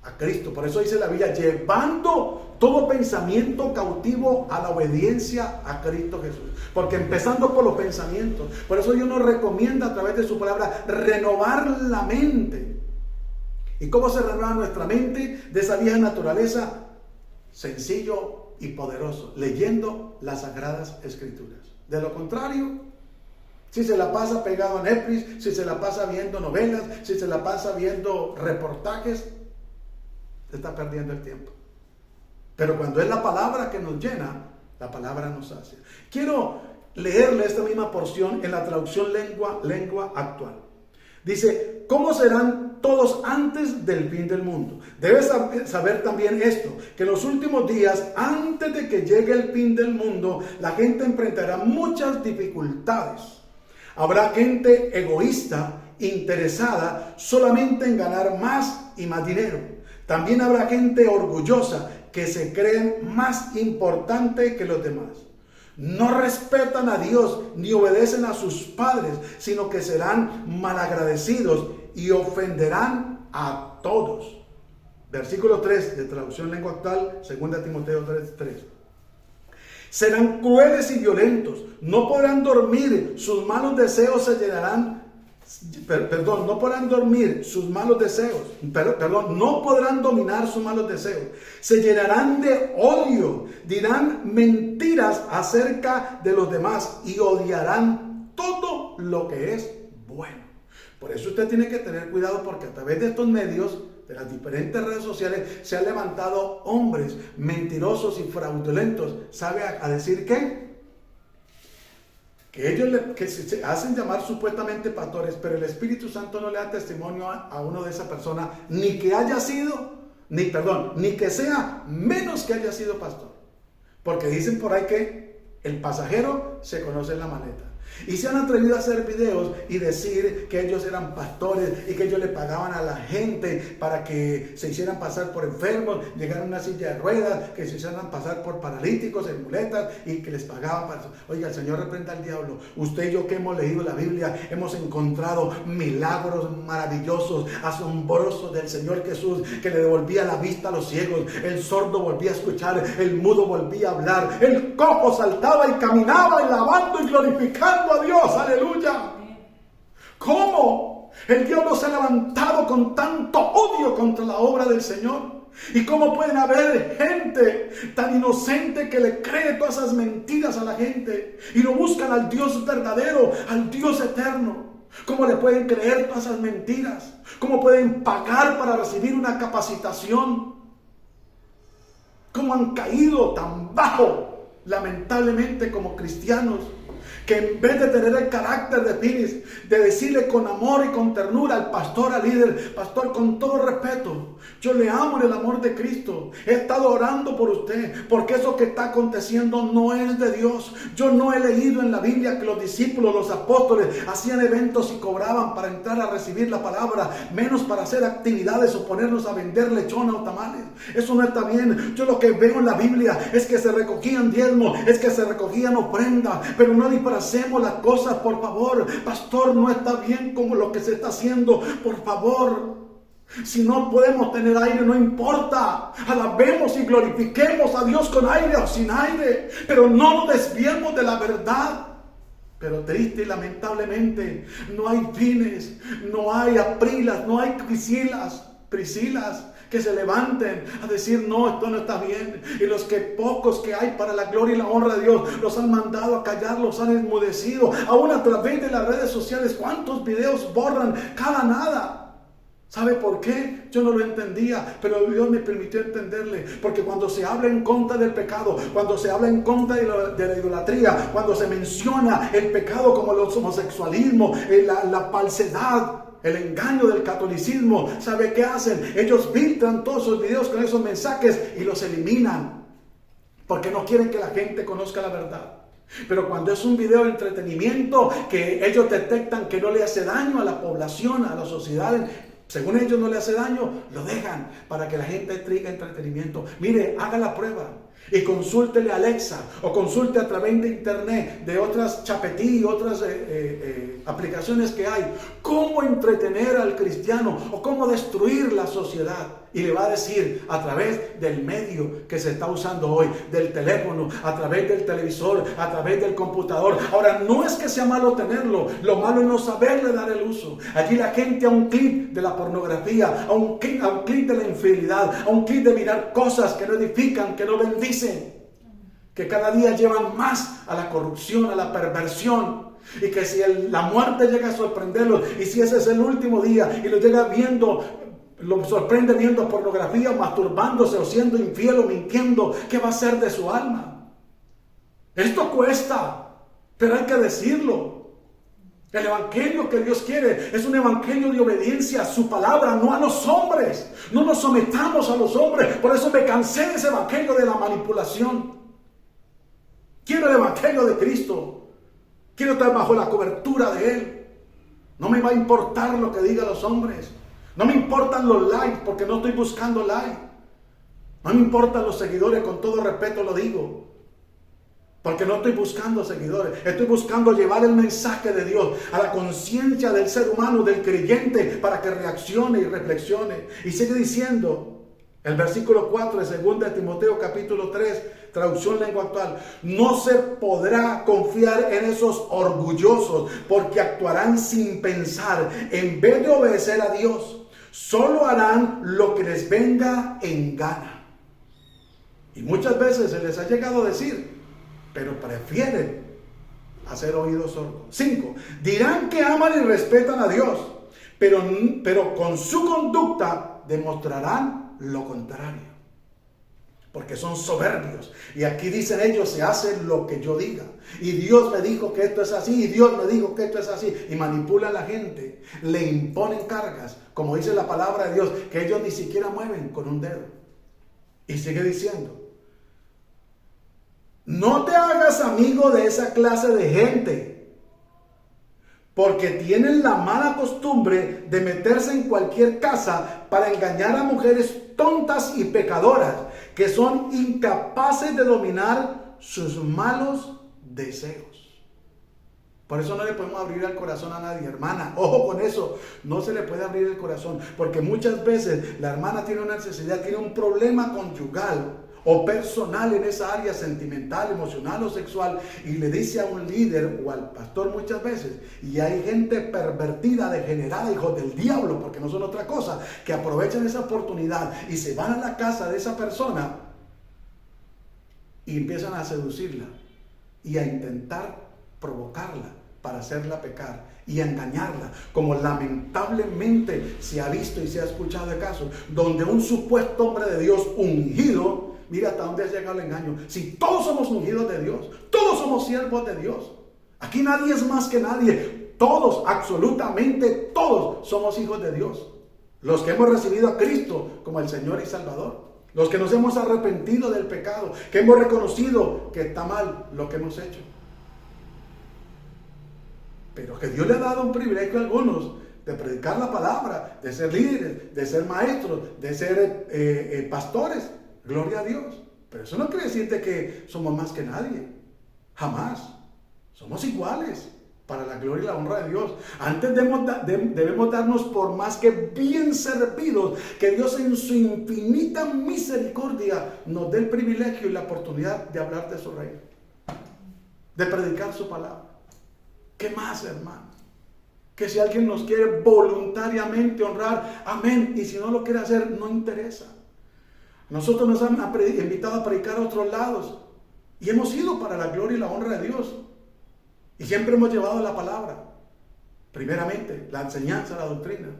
a Cristo. Por eso dice la Biblia: llevando todo pensamiento cautivo a la obediencia a Cristo Jesús. Porque empezando por los pensamientos. Por eso Dios nos recomienda a través de su palabra renovar la mente. ¿Y cómo se renueva nuestra mente de esa vieja naturaleza? Sencillo y poderoso, leyendo las Sagradas Escrituras. De lo contrario, si se la pasa pegado a Netflix, si se la pasa viendo novelas, si se la pasa viendo reportajes, está perdiendo el tiempo. Pero cuando es la palabra que nos llena, la palabra nos hace. Quiero leerle esta misma porción en la traducción lengua actual. Dice, ¿cómo serán todos antes del fin del mundo? Debes saber también esto, que en los últimos días, antes de que llegue el fin del mundo, la gente enfrentará muchas dificultades. Habrá gente egoísta, interesada solamente en ganar más y más dinero. También habrá gente orgullosa que se creen más importante que los demás. No respetan a Dios ni obedecen a sus padres, sino que serán malagradecidos y ofenderán a todos. Versículo 3 de traducción lengua actual, 2 Timoteo 3:3. Serán crueles y violentos, no podrán dormir, sus malos deseos se llenarán. No podrán dormir sus malos deseos. No podrán dominar sus malos deseos. Se llenarán de odio, dirán mentiras acerca de los demás y odiarán todo lo que es bueno. Por eso usted tiene que tener cuidado, porque a través de estos medios, de las diferentes redes sociales, se han levantado hombres mentirosos y fraudulentos. ¿Sabe a decir qué? Que ellos se hacen llamar supuestamente pastores, pero el Espíritu Santo no le da testimonio a uno de esa persona, ni que haya sido, ni que sea menos que haya sido pastor. Porque dicen por ahí que el pasajero se conoce en la maleta. Y se han atrevido a hacer videos y decir que ellos eran pastores y que ellos le pagaban a la gente para que se hicieran pasar por enfermos, llegaran a una silla de ruedas, que se hicieran pasar por paralíticos en muletas y que les pagaban para eso. Oiga, el Señor reprenda al diablo. Usted y yo que hemos leído la Biblia, hemos encontrado milagros maravillosos, asombrosos del Señor Jesús, que le devolvía la vista a los ciegos, el sordo volvía a escuchar, el mudo volvía a hablar, el cojo saltaba y caminaba, alabando y glorificando a Dios, aleluya. ¿Cómo el diablo se ha levantado con tanto odio contra la obra del Señor? ¿Y cómo pueden haber gente tan inocente que le cree todas esas mentiras a la gente y no buscan al Dios verdadero, al Dios eterno? ¿Cómo le pueden creer todas esas mentiras? ¿Cómo pueden pagar para recibir una capacitación? ¿Cómo han caído tan bajo, lamentablemente, como cristianos? Que en vez de tener el carácter de Phoenix, de decirle con amor y con ternura al pastor, al líder: pastor, con todo respeto, yo le amo en el amor de Cristo, he estado orando por usted, porque eso que está aconteciendo no es de Dios. Yo no he leído en la Biblia que los discípulos, los apóstoles, hacían eventos y cobraban para entrar a recibir la palabra, menos para hacer actividades o ponernos a vender lechona o tamales. Eso no está bien. Yo lo que veo en la Biblia es que se recogían diezmos, es que se recogían ofrendas, pero no disfracemos las cosas, por favor. Pastor, no está bien como lo que se está haciendo, por favor. Si no podemos tener aire, no importa. Alabemos y glorifiquemos a Dios con aire o sin aire, pero no nos desviemos de la verdad. Pero triste y lamentablemente no hay Fines, no hay Aprilas, no hay Priscilas que se levanten a decir: no, esto no está bien. Y los que pocos que hay para la gloria y la honra de Dios, los han mandado a callar, los han enmudecido. Aún a través de las redes sociales, ¿cuántos videos borran cada nada? ¿Sabe por qué? Yo no lo entendía, pero Dios me permitió entenderle. Porque cuando se habla en contra del pecado, cuando se habla en contra de la idolatría, cuando se menciona el pecado como el homosexualismo, la falsedad, el engaño del catolicismo, ¿sabe qué hacen? Ellos filtran todos esos videos con esos mensajes y los eliminan, porque no quieren que la gente conozca la verdad. Pero cuando es un video de entretenimiento que ellos detectan que no le hace daño a la población, a la sociedad, según ellos no le hace daño, lo dejan para que la gente tenga entretenimiento. Mire, haga la prueba y consúltele a Alexa o consulte a través de internet, de otras Chapetí y otras aplicaciones que hay, cómo entretener al cristiano o cómo destruir la sociedad. Y le va a decir a través del medio que se está usando hoy, del teléfono, a través del televisor, a través del computador. Ahora, no es que sea malo tenerlo, lo malo es no saberle dar el uso. Allí la gente a un clic de la pornografía, a un clic de la infidelidad, a un clic de mirar cosas que no edifican, que no bendicen, que cada día llevan más a la corrupción, a la perversión. Y que si la muerte llega a sorprenderlos, y si ese es el último día y lo llega viendo lo sorprende viendo pornografía, masturbándose o siendo infiel o mintiendo, ¿qué va a hacer de su alma? Esto cuesta, pero hay que decirlo. El evangelio que Dios quiere es un evangelio de obediencia a su palabra, no a los hombres. No nos sometamos a los hombres. Por eso me cansé de ese evangelio de la manipulación. Quiero el evangelio de Cristo. Quiero estar bajo la cobertura de Él. No me va a importar lo que digan los hombres. No me importan los likes, porque no estoy buscando likes. No me importan los seguidores, con todo respeto lo digo. Porque no estoy buscando seguidores. Estoy buscando llevar el mensaje de Dios a la conciencia del ser humano, del creyente, para que reaccione y reflexione. Y sigue diciendo el versículo 4 de 2 Timoteo capítulo 3, traducción lengua actual: no se podrá confiar en esos orgullosos, porque actuarán sin pensar. En vez de obedecer a Dios, solo harán lo que les venga en gana. Y muchas veces se les ha llegado a decir, pero prefieren hacer oídos sordos. 5. Dirán que aman y respetan a Dios, pero con su conducta demostrarán lo contrario, porque son soberbios. Y aquí dicen ellos, se hace lo que yo diga. Y Dios me dijo que esto es así, y Dios me dijo que esto es así. Y manipulan a la gente, le imponen cargas, como dice la palabra de Dios, que ellos ni siquiera mueven con un dedo. Y sigue diciendo: no te hagas amigo de esa clase de gente, porque tienen la mala costumbre de meterse en cualquier casa para engañar a mujeres tontas y pecadoras, que son incapaces de dominar sus malos deseos. Por eso no le podemos abrir el corazón a nadie, hermana. Ojo con eso, no se le puede abrir el corazón, porque muchas veces la hermana tiene una necesidad, tiene un problema conyugal o personal en esa área sentimental, emocional o sexual, y le dice a un líder o al pastor muchas veces. Y hay gente pervertida, degenerada, hijos del diablo, porque no son otra cosa, que aprovechan esa oportunidad y se van a la casa de esa persona y empiezan a seducirla y a intentar provocarla para hacerla pecar y a engañarla, como lamentablemente se ha visto y se ha escuchado de casos donde un supuesto hombre de Dios ungido, mira hasta dónde ha llegado el engaño. Si todos somos ungidos de Dios, todos somos siervos de Dios, aquí nadie es más que nadie, todos, absolutamente todos somos hijos de Dios, los que hemos recibido a Cristo como el Señor y Salvador, los que nos hemos arrepentido del pecado, que hemos reconocido que está mal lo que hemos hecho. Pero que Dios le ha dado un privilegio a algunos de predicar la palabra, de ser líderes, de ser maestros, de ser pastores. Gloria a Dios. Pero eso no quiere decirte que somos más que nadie. Jamás. Somos iguales para la gloria y la honra de Dios. Antes debemos darnos por más que bien servidos, que Dios en su infinita misericordia nos dé el privilegio y la oportunidad de hablar de su reino, de predicar su palabra. ¿Qué más, hermano? Que si alguien nos quiere voluntariamente honrar, amén. Y si no lo quiere hacer, no interesa. Nosotros nos han invitado a predicar a otros lados y hemos ido para la gloria y la honra de Dios. Y siempre hemos llevado la palabra, primeramente, la enseñanza, la doctrina.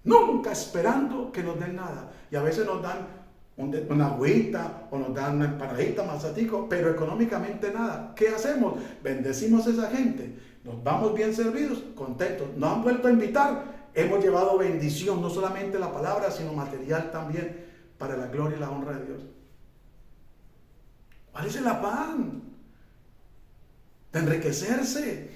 Nunca esperando que nos den nada. Y a veces nos dan una agüita o nos dan una empanadita, mazatico, pero económicamente nada. ¿Qué hacemos? Bendecimos a esa gente, nos vamos bien servidos, contentos. Nos han vuelto a invitar, hemos llevado bendición, no solamente la palabra, sino material también, para la gloria y la honra de Dios. ¿Cuál es el afán? De enriquecerse.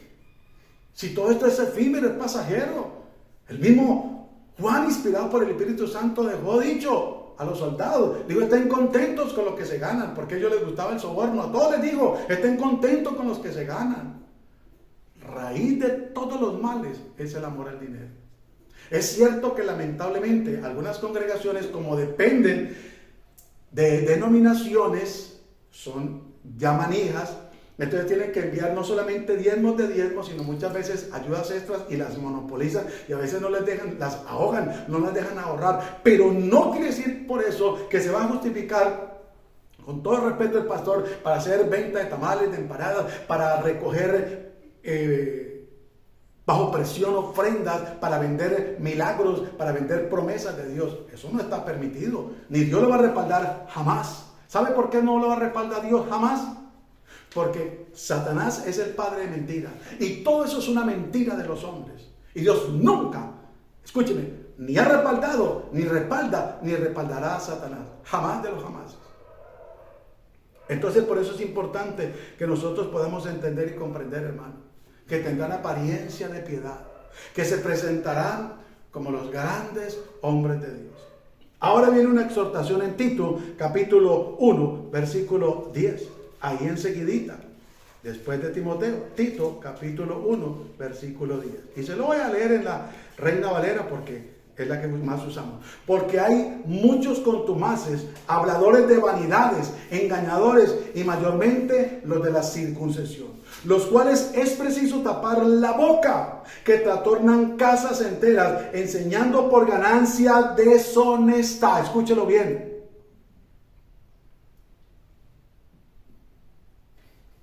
Si todo esto es efímero, es pasajero. El mismo Juan, inspirado por el Espíritu Santo, dejó dicho a los soldados, digo, estén contentos con lo que se ganan, porque a ellos les gustaba el soborno. A todos les digo, estén contentos con los que se ganan. Raíz de todos los males es el amor al dinero. Es cierto que lamentablemente algunas congregaciones, como dependen de denominaciones, son ya manijas, entonces tienen que enviar no solamente diezmos de diezmos, sino muchas veces ayudas extras y las monopolizan y a veces no les dejan, las ahogan, no las dejan ahorrar. Pero no quiere decir por eso que se va a justificar, con todo el respeto del pastor, para hacer venta de tamales, de empanadas, para recoger bajo presión ofrendas para vender milagros, para vender promesas de Dios. Eso no está permitido, ni Dios lo va a respaldar jamás. ¿Sabe por qué no lo va a respaldar Dios jamás? Porque Satanás es el padre de mentiras y todo eso es una mentira de los hombres. Y Dios nunca, escúcheme, ni ha respaldado, ni respalda, ni respaldará a Satanás. Jamás de los jamás. Entonces por eso es importante que nosotros podamos entender y comprender, hermano, que tendrán apariencia de piedad, que se presentarán como los grandes hombres de Dios. Ahora viene una exhortación en Tito, capítulo 1, versículo 10. Ahí enseguidita, después de Timoteo, Tito, capítulo 1, versículo 10. Y se lo voy a leer en la Reina Valera porque es la que más usamos. Porque hay muchos contumaces, habladores de vanidades, engañadores y mayormente los de la circuncisión, los cuales es preciso tapar la boca, que trastornan casas enteras, enseñando por ganancia deshonesta. Escúchelo bien.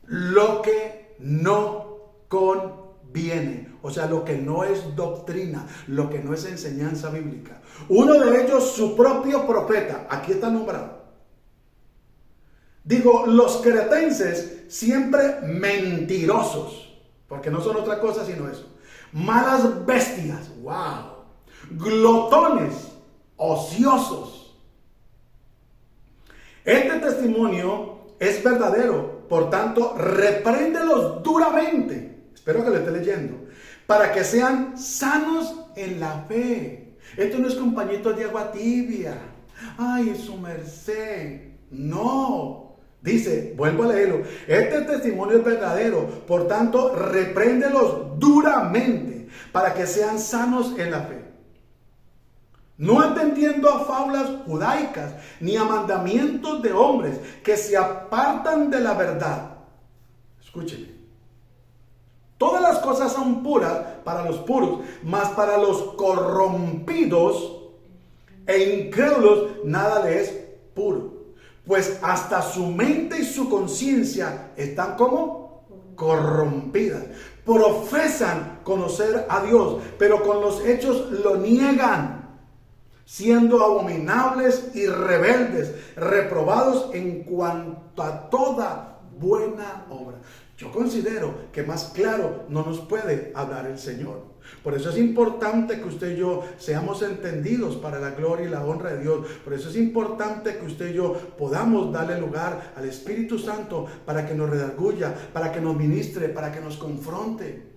Lo que no conviene, o sea, lo que no es doctrina, lo que no es enseñanza bíblica. Uno de ellos, su propio profeta, aquí está nombrado. Digo, los cretenses siempre mentirosos, porque no son otra cosa sino eso. Malas bestias, wow. Glotones, ociosos. Este testimonio es verdadero. Por tanto, repréndelos duramente. Espero que lo esté leyendo. Para que sean sanos en la fe. Esto no es compañitos de agua tibia. Ay, su merced. No. Dice, vuelvo a leerlo. Este testimonio es verdadero. Por tanto, repréndelos duramente. Para que sean sanos en la fe. No atendiendo a fábulas judaicas, ni a mandamientos de hombres que se apartan de la verdad. Escúcheme. Todas las cosas son puras para los puros, mas para los corrompidos e incrédulos nada le es puro. Pues hasta su mente y su conciencia están como corrompidas. Profesan conocer a Dios, pero con los hechos lo niegan, siendo abominables y rebeldes, reprobados en cuanto a toda buena obra. Yo considero que más claro no nos puede hablar el Señor. Por eso es importante que usted y yo seamos entendidos para la gloria y la honra de Dios. Por eso es importante que usted y yo podamos darle lugar al Espíritu Santo para que nos redarguya, para que nos ministre, para que nos confronte.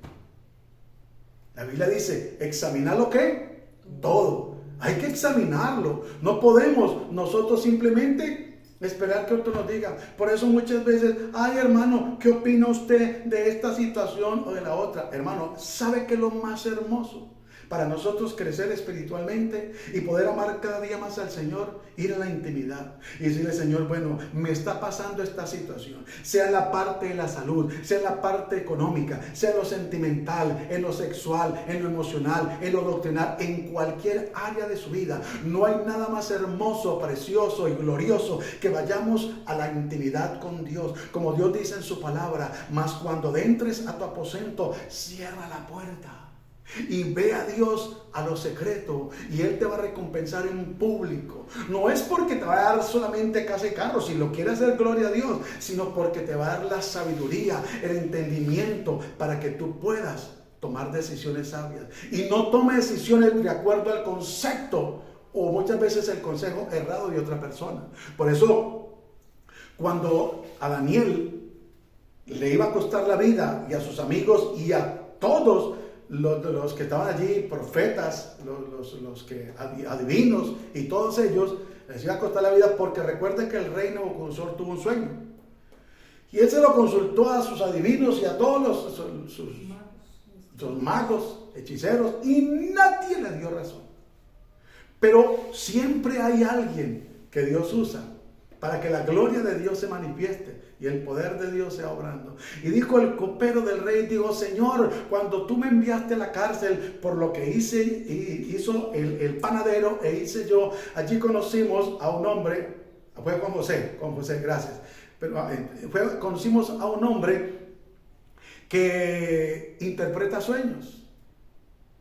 La Biblia dice, ¿examina lo que? Todo. Hay que examinarlo. No podemos nosotros simplemente esperar que otro nos diga. Por eso muchas veces, ay hermano, ¿qué opina usted de esta situación o de la otra? Hermano, ¿sabe qué es lo más hermoso? Para nosotros crecer espiritualmente y poder amar cada día más al Señor, ir a la intimidad y decirle, Señor, bueno, me está pasando esta situación, sea en la parte de la salud, sea en la parte económica, sea en lo sentimental, en lo sexual, en lo emocional, en lo doctrinal, en cualquier área de su vida. No hay nada más hermoso, precioso y glorioso que vayamos a la intimidad con Dios, como Dios dice en su palabra, mas cuando entres a tu aposento, cierra la puerta. Y ve a Dios a lo secreto y Él te va a recompensar en público. No es porque te va a dar solamente casa y carro, si lo quiere hacer, gloria a Dios, sino porque te va a dar la sabiduría, el entendimiento para que tú puedas tomar decisiones sabias. Y no tome decisiones de acuerdo al concepto o muchas veces el consejo errado de otra persona. Por eso, cuando a Daniel le iba a costar la vida y a sus amigos y a todos los que estaban allí, profetas, los que adivinos y todos ellos, les iba a costar la vida porque recuerden que el rey Nabucodonosor tuvo un sueño. Y él se lo consultó a sus adivinos y a todos sus magos, hechiceros, y nadie le dio razón. Pero siempre hay alguien que Dios usa para que la gloria de Dios se manifieste y el poder de Dios sea obrando. Y dijo el copero del rey, dijo, Señor, cuando tú me enviaste a la cárcel por lo que hizo el panadero e hice yo, allí conocimos a un hombre, fue con José, gracias, pero conocimos a un hombre que interpreta sueños.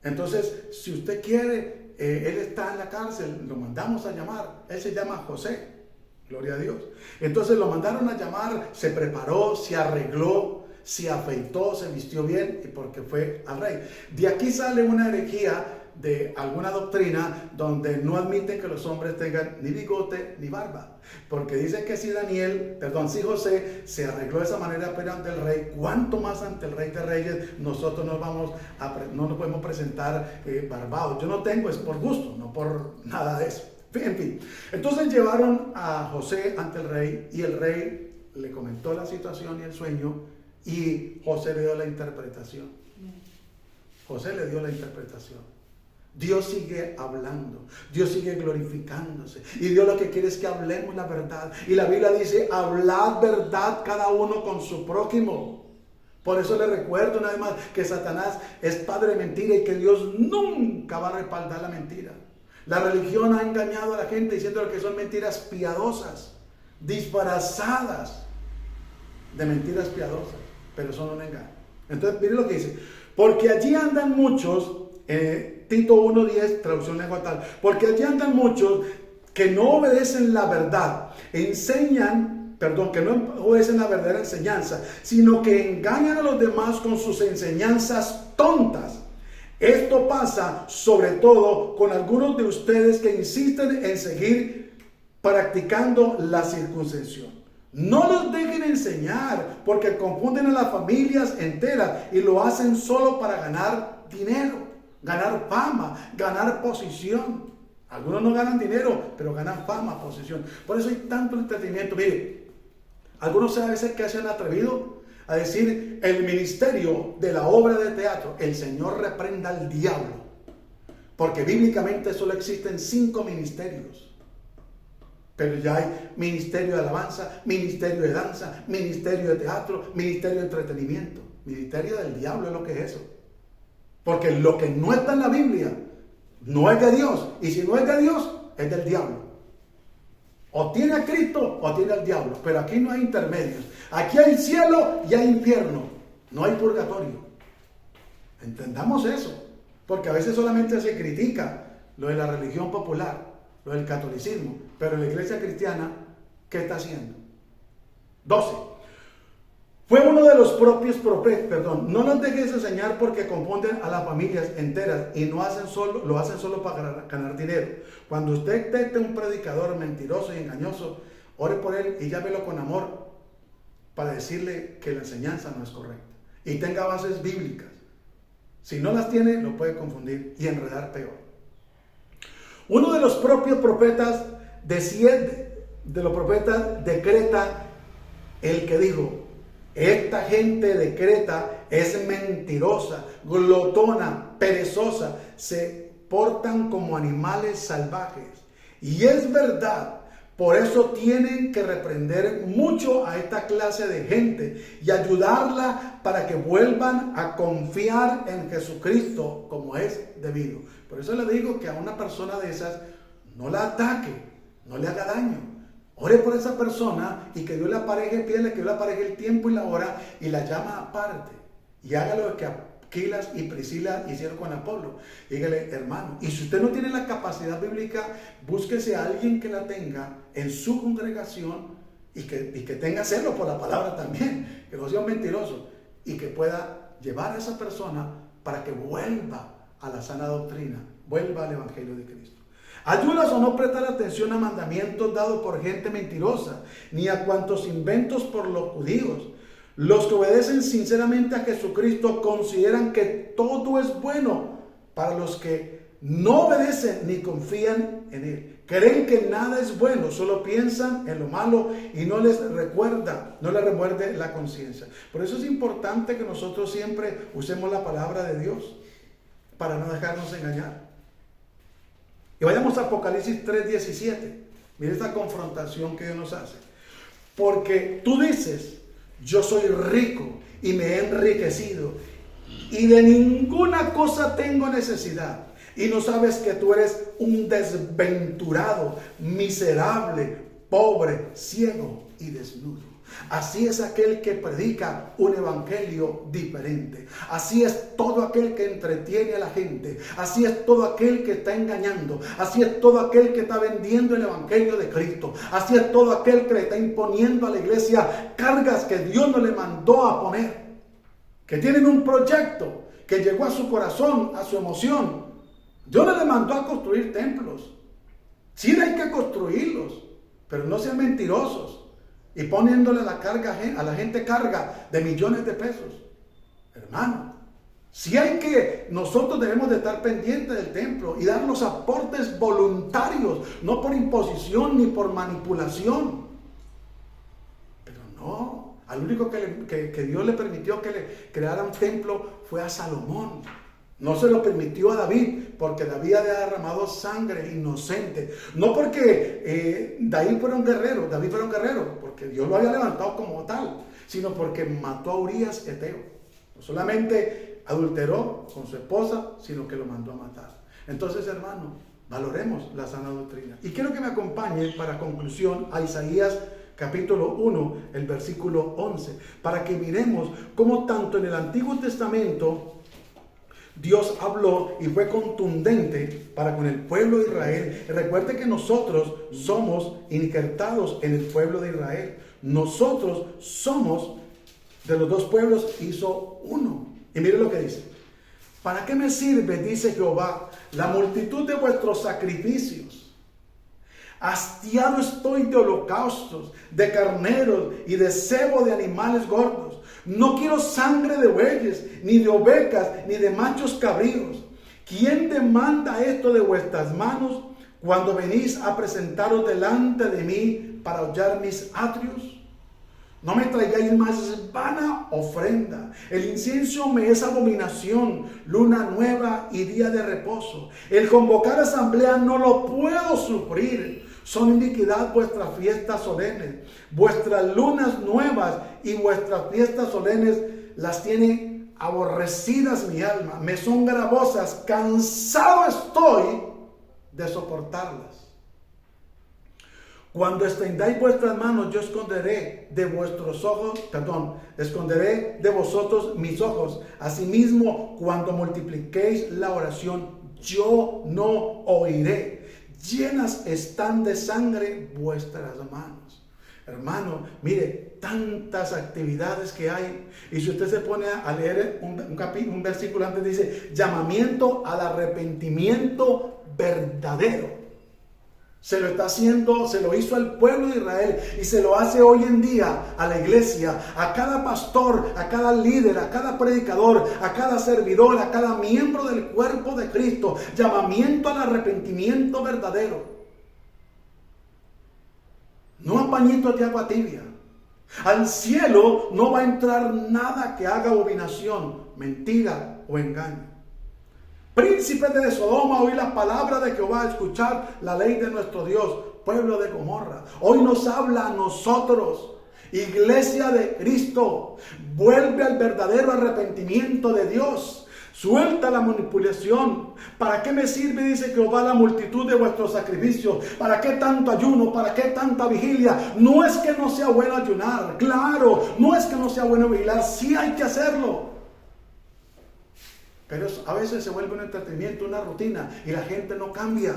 Entonces, si usted quiere, él está en la cárcel, lo mandamos a llamar. Él se llama José, gloria a Dios. Entonces lo mandaron a llamar, se preparó, se arregló, se afeitó, se vistió bien, y porque fue al rey. De aquí sale una herejía de alguna doctrina donde no admiten que los hombres tengan ni bigote ni barba, porque dice que si si José se arregló de esa manera pero ante el rey, cuánto más ante el Rey de Reyes nosotros no nos podemos presentar barbados. Yo no tengo, es por gusto, no por nada de eso. En fin, entonces llevaron a José ante el rey, y el rey le comentó la situación y el sueño, y José le dio la interpretación. José le dio la interpretación. Dios sigue hablando, Dios sigue glorificándose, y Dios lo que quiere es que hablemos la verdad. Y la Biblia dice: hablad verdad cada uno con su prójimo. Por eso le recuerdo una vez más que Satanás es padre de mentira, y que Dios nunca va a respaldar la mentira. La religión ha engañado a la gente diciendo que son mentiras piadosas, disfrazadas de mentiras piadosas, pero son un engaño. Entonces, mire lo que dice: porque allí andan muchos, Tito 1:10, traducción lengua tal, porque allí andan muchos que no obedecen la verdad, que no obedecen la verdadera enseñanza, sino que engañan a los demás con sus enseñanzas tontas. Esto pasa sobre todo con algunos de ustedes que insisten en seguir practicando la circuncisión. No los dejen enseñar, porque confunden a las familias enteras y lo hacen solo para ganar dinero, ganar fama, ganar posición. Algunos no ganan dinero, pero ganan fama, posición. Por eso hay tanto entretenimiento. Mire, algunos a veces que se han atrevido a decir: el ministerio de la obra de teatro, el Señor reprenda al diablo, porque bíblicamente solo existen 5 ministerios. Pero ya hay ministerio de alabanza, ministerio de danza, ministerio de teatro, ministerio de entretenimiento. Ministerio del diablo es lo que es eso. Porque lo que no está en la Biblia no es de Dios. Y si no es de Dios, es del diablo. O tiene a Cristo o tiene al diablo. Pero aquí no hay intermedios. Aquí hay cielo y hay infierno. No hay purgatorio. Entendamos eso. Porque a veces solamente se critica lo de la religión popular, lo del catolicismo, pero la iglesia cristiana, ¿qué está haciendo? 12. Fue uno de los propios profetas, no nos dejes enseñar porque confunden a las familias enteras y lo hacen solo para ganar dinero. Cuando usted detecte un predicador mentiroso y engañoso, ore por él y llámelo con amor para decirle que la enseñanza no es correcta y tenga bases bíblicas. Si no las tiene, lo puede confundir y enredar peor. Uno de los propios profetas decreta el que dijo: esta gente de Creta es mentirosa, glotona, perezosa, se portan como animales salvajes. Y es verdad, por eso tienen que reprender mucho a esta clase de gente y ayudarla para que vuelvan a confiar en Jesucristo como es debido. Por eso le digo que a una persona de esas no la ataque, no le haga daño. Ore por esa persona y que Dios le apareje, pídele que Dios le apareje el tiempo y la hora y la llama aparte. Y haga lo que Aquilas y Priscila hicieron con Apolo. Dígale: hermano, y si usted no tiene la capacidad bíblica, búsquese a alguien que la tenga en su congregación y que tenga celo por la palabra también, que no sea un mentiroso, y que pueda llevar a esa persona para que vuelva a la sana doctrina, vuelva al Evangelio de Cristo. Ayudas o no prestar atención a mandamientos dados por gente mentirosa, ni a cuantos inventos por los judíos. Los que obedecen sinceramente a Jesucristo consideran que todo es bueno para los que no obedecen ni confían en Él. Creen que nada es bueno, solo piensan en lo malo y no les remuerde la conciencia. Por eso es importante que nosotros siempre usemos la palabra de Dios para no dejarnos engañar. Y vayamos a Apocalipsis 3:17. Mire esta confrontación que Dios nos hace. Porque tú dices: yo soy rico y me he enriquecido y de ninguna cosa tengo necesidad. Y no sabes que tú eres un desventurado, miserable, pobre, ciego y desnudo. Así es aquel que predica un evangelio diferente. Así es todo aquel que entretiene a la gente. Así es todo aquel que está engañando. Así es todo aquel que está vendiendo el evangelio de Cristo. Así es todo aquel que le está imponiendo a la iglesia cargas que Dios no le mandó a poner. Que tienen un proyecto que llegó a su corazón, a su emoción. Dios no le mandó a construir templos. Sí hay que construirlos, pero no sean mentirosos y poniéndole la carga a la gente carga de millones de pesos. Hermano, nosotros debemos de estar pendientes del templo y dar los aportes voluntarios, no por imposición ni por manipulación. Pero no, al único que Dios le permitió que le creara un templo fue a Salomón. No se lo permitió a David, porque David había derramado sangre inocente. No porque David fuera un guerrero, porque Dios lo había levantado como tal, sino porque mató a Urías Eteo. No solamente adulteró con su esposa, sino que lo mandó a matar. Entonces, hermano, valoremos la sana doctrina. Y quiero que me acompañe para conclusión a Isaías capítulo 1, el versículo 11, para que miremos cómo tanto en el Antiguo Testamento Dios habló y fue contundente para con el pueblo de Israel. Recuerde que nosotros somos injertados en el pueblo de Israel. Nosotros somos de los dos pueblos, hizo uno. Y mire lo que dice. ¿Para qué me sirve, dice Jehová, la multitud de vuestros sacrificios? Hastiado estoy de holocaustos, de carneros y de cebo de animales gordos. No quiero sangre de bueyes, ni de ovejas, ni de machos cabríos. ¿Quién demanda esto de vuestras manos cuando venís a presentaros delante de mí para hollar mis atrios? No me traigáis más vana ofrenda. El incienso me es abominación, luna nueva y día de reposo. El convocar asamblea no lo puedo sufrir. Son iniquidad vuestras fiestas solemnes. Vuestras lunas nuevas y vuestras fiestas solemnes las tiene aborrecidas mi alma. Me son gravosas. Cansado estoy de soportarlas. Cuando extendáis vuestras manos, yo esconderé de vosotros mis ojos. Asimismo, cuando multipliquéis la oración, yo no oiré. Llenas están de sangre vuestras manos. Hermano, mire, tantas actividades que hay. Y si usted se pone a leer un versículo antes, dice, llamamiento al arrepentimiento verdadero. Se lo está haciendo, se lo hizo al pueblo de Israel y se lo hace hoy en día a la iglesia, a cada pastor, a cada líder, a cada predicador, a cada servidor, a cada miembro del cuerpo de Cristo. Llamamiento al arrepentimiento verdadero. No a pañitos de agua tibia. Al cielo no va a entrar nada que haga abominación, mentira o engaño. Príncipes de Sodoma, oí la palabra de Jehová, escuchar la ley de nuestro Dios. Pueblo de Gomorra, hoy nos habla a nosotros, iglesia de Cristo. Vuelve al verdadero arrepentimiento de Dios. Suelta la manipulación. ¿Para qué me sirve, dice Jehová, la multitud de vuestros sacrificios? ¿Para qué tanto ayuno? ¿Para qué tanta vigilia? No es que no sea bueno ayunar, claro, no es que no sea bueno vigilar, sí hay que hacerlo. Pero a veces se vuelve un entretenimiento, una rutina, y la gente no cambia,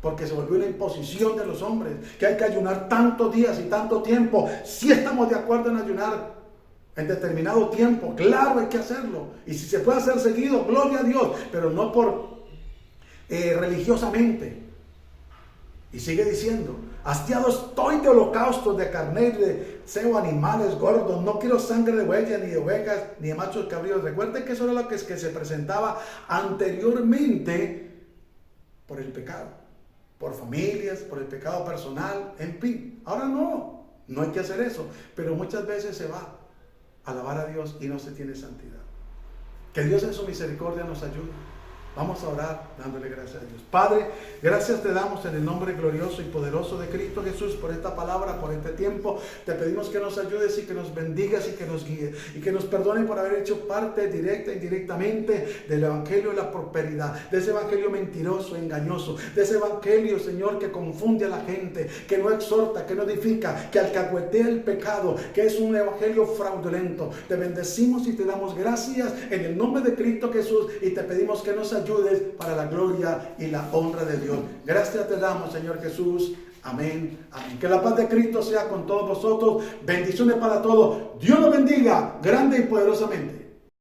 porque se volvió una imposición de los hombres, que hay que ayunar tantos días y tanto tiempo. Si estamos de acuerdo en ayunar en determinado tiempo, claro, hay que hacerlo, y si se puede hacer seguido, gloria a Dios, pero no por religiosamente. Y sigue diciendo, hastiado estoy de holocaustos, de carne, de cebo, animales gordos. No quiero sangre de bueyes, ni de ovejas, ni de machos cabríos. Recuerden que eso era lo que se presentaba anteriormente por el pecado, por familias, por el pecado personal, en fin. Ahora no hay que hacer eso. Pero muchas veces se va a alabar a Dios y no se tiene santidad. Que Dios en su misericordia nos ayude. Vamos a orar dándole gracias a Dios. Padre, gracias te damos en el nombre glorioso y poderoso de Cristo Jesús por esta palabra, por este tiempo. Te pedimos que nos ayudes y que nos bendigas y que nos guíes y que nos perdone por haber hecho parte directa e indirectamente del evangelio de la prosperidad, de ese evangelio mentiroso, engañoso, de ese evangelio, Señor, que confunde a la gente, que no exhorta, que no edifica, que alcahuetea el pecado, que es un evangelio fraudulento. Te bendecimos y te damos gracias en el nombre de Cristo Jesús y te pedimos que nos ayudes para la gloria y la honra de Dios. Gracias te damos, Señor Jesús. Amén, amén. Que la paz de Cristo sea con todos vosotros. Bendiciones para todos. Dios los bendiga grande y poderosamente.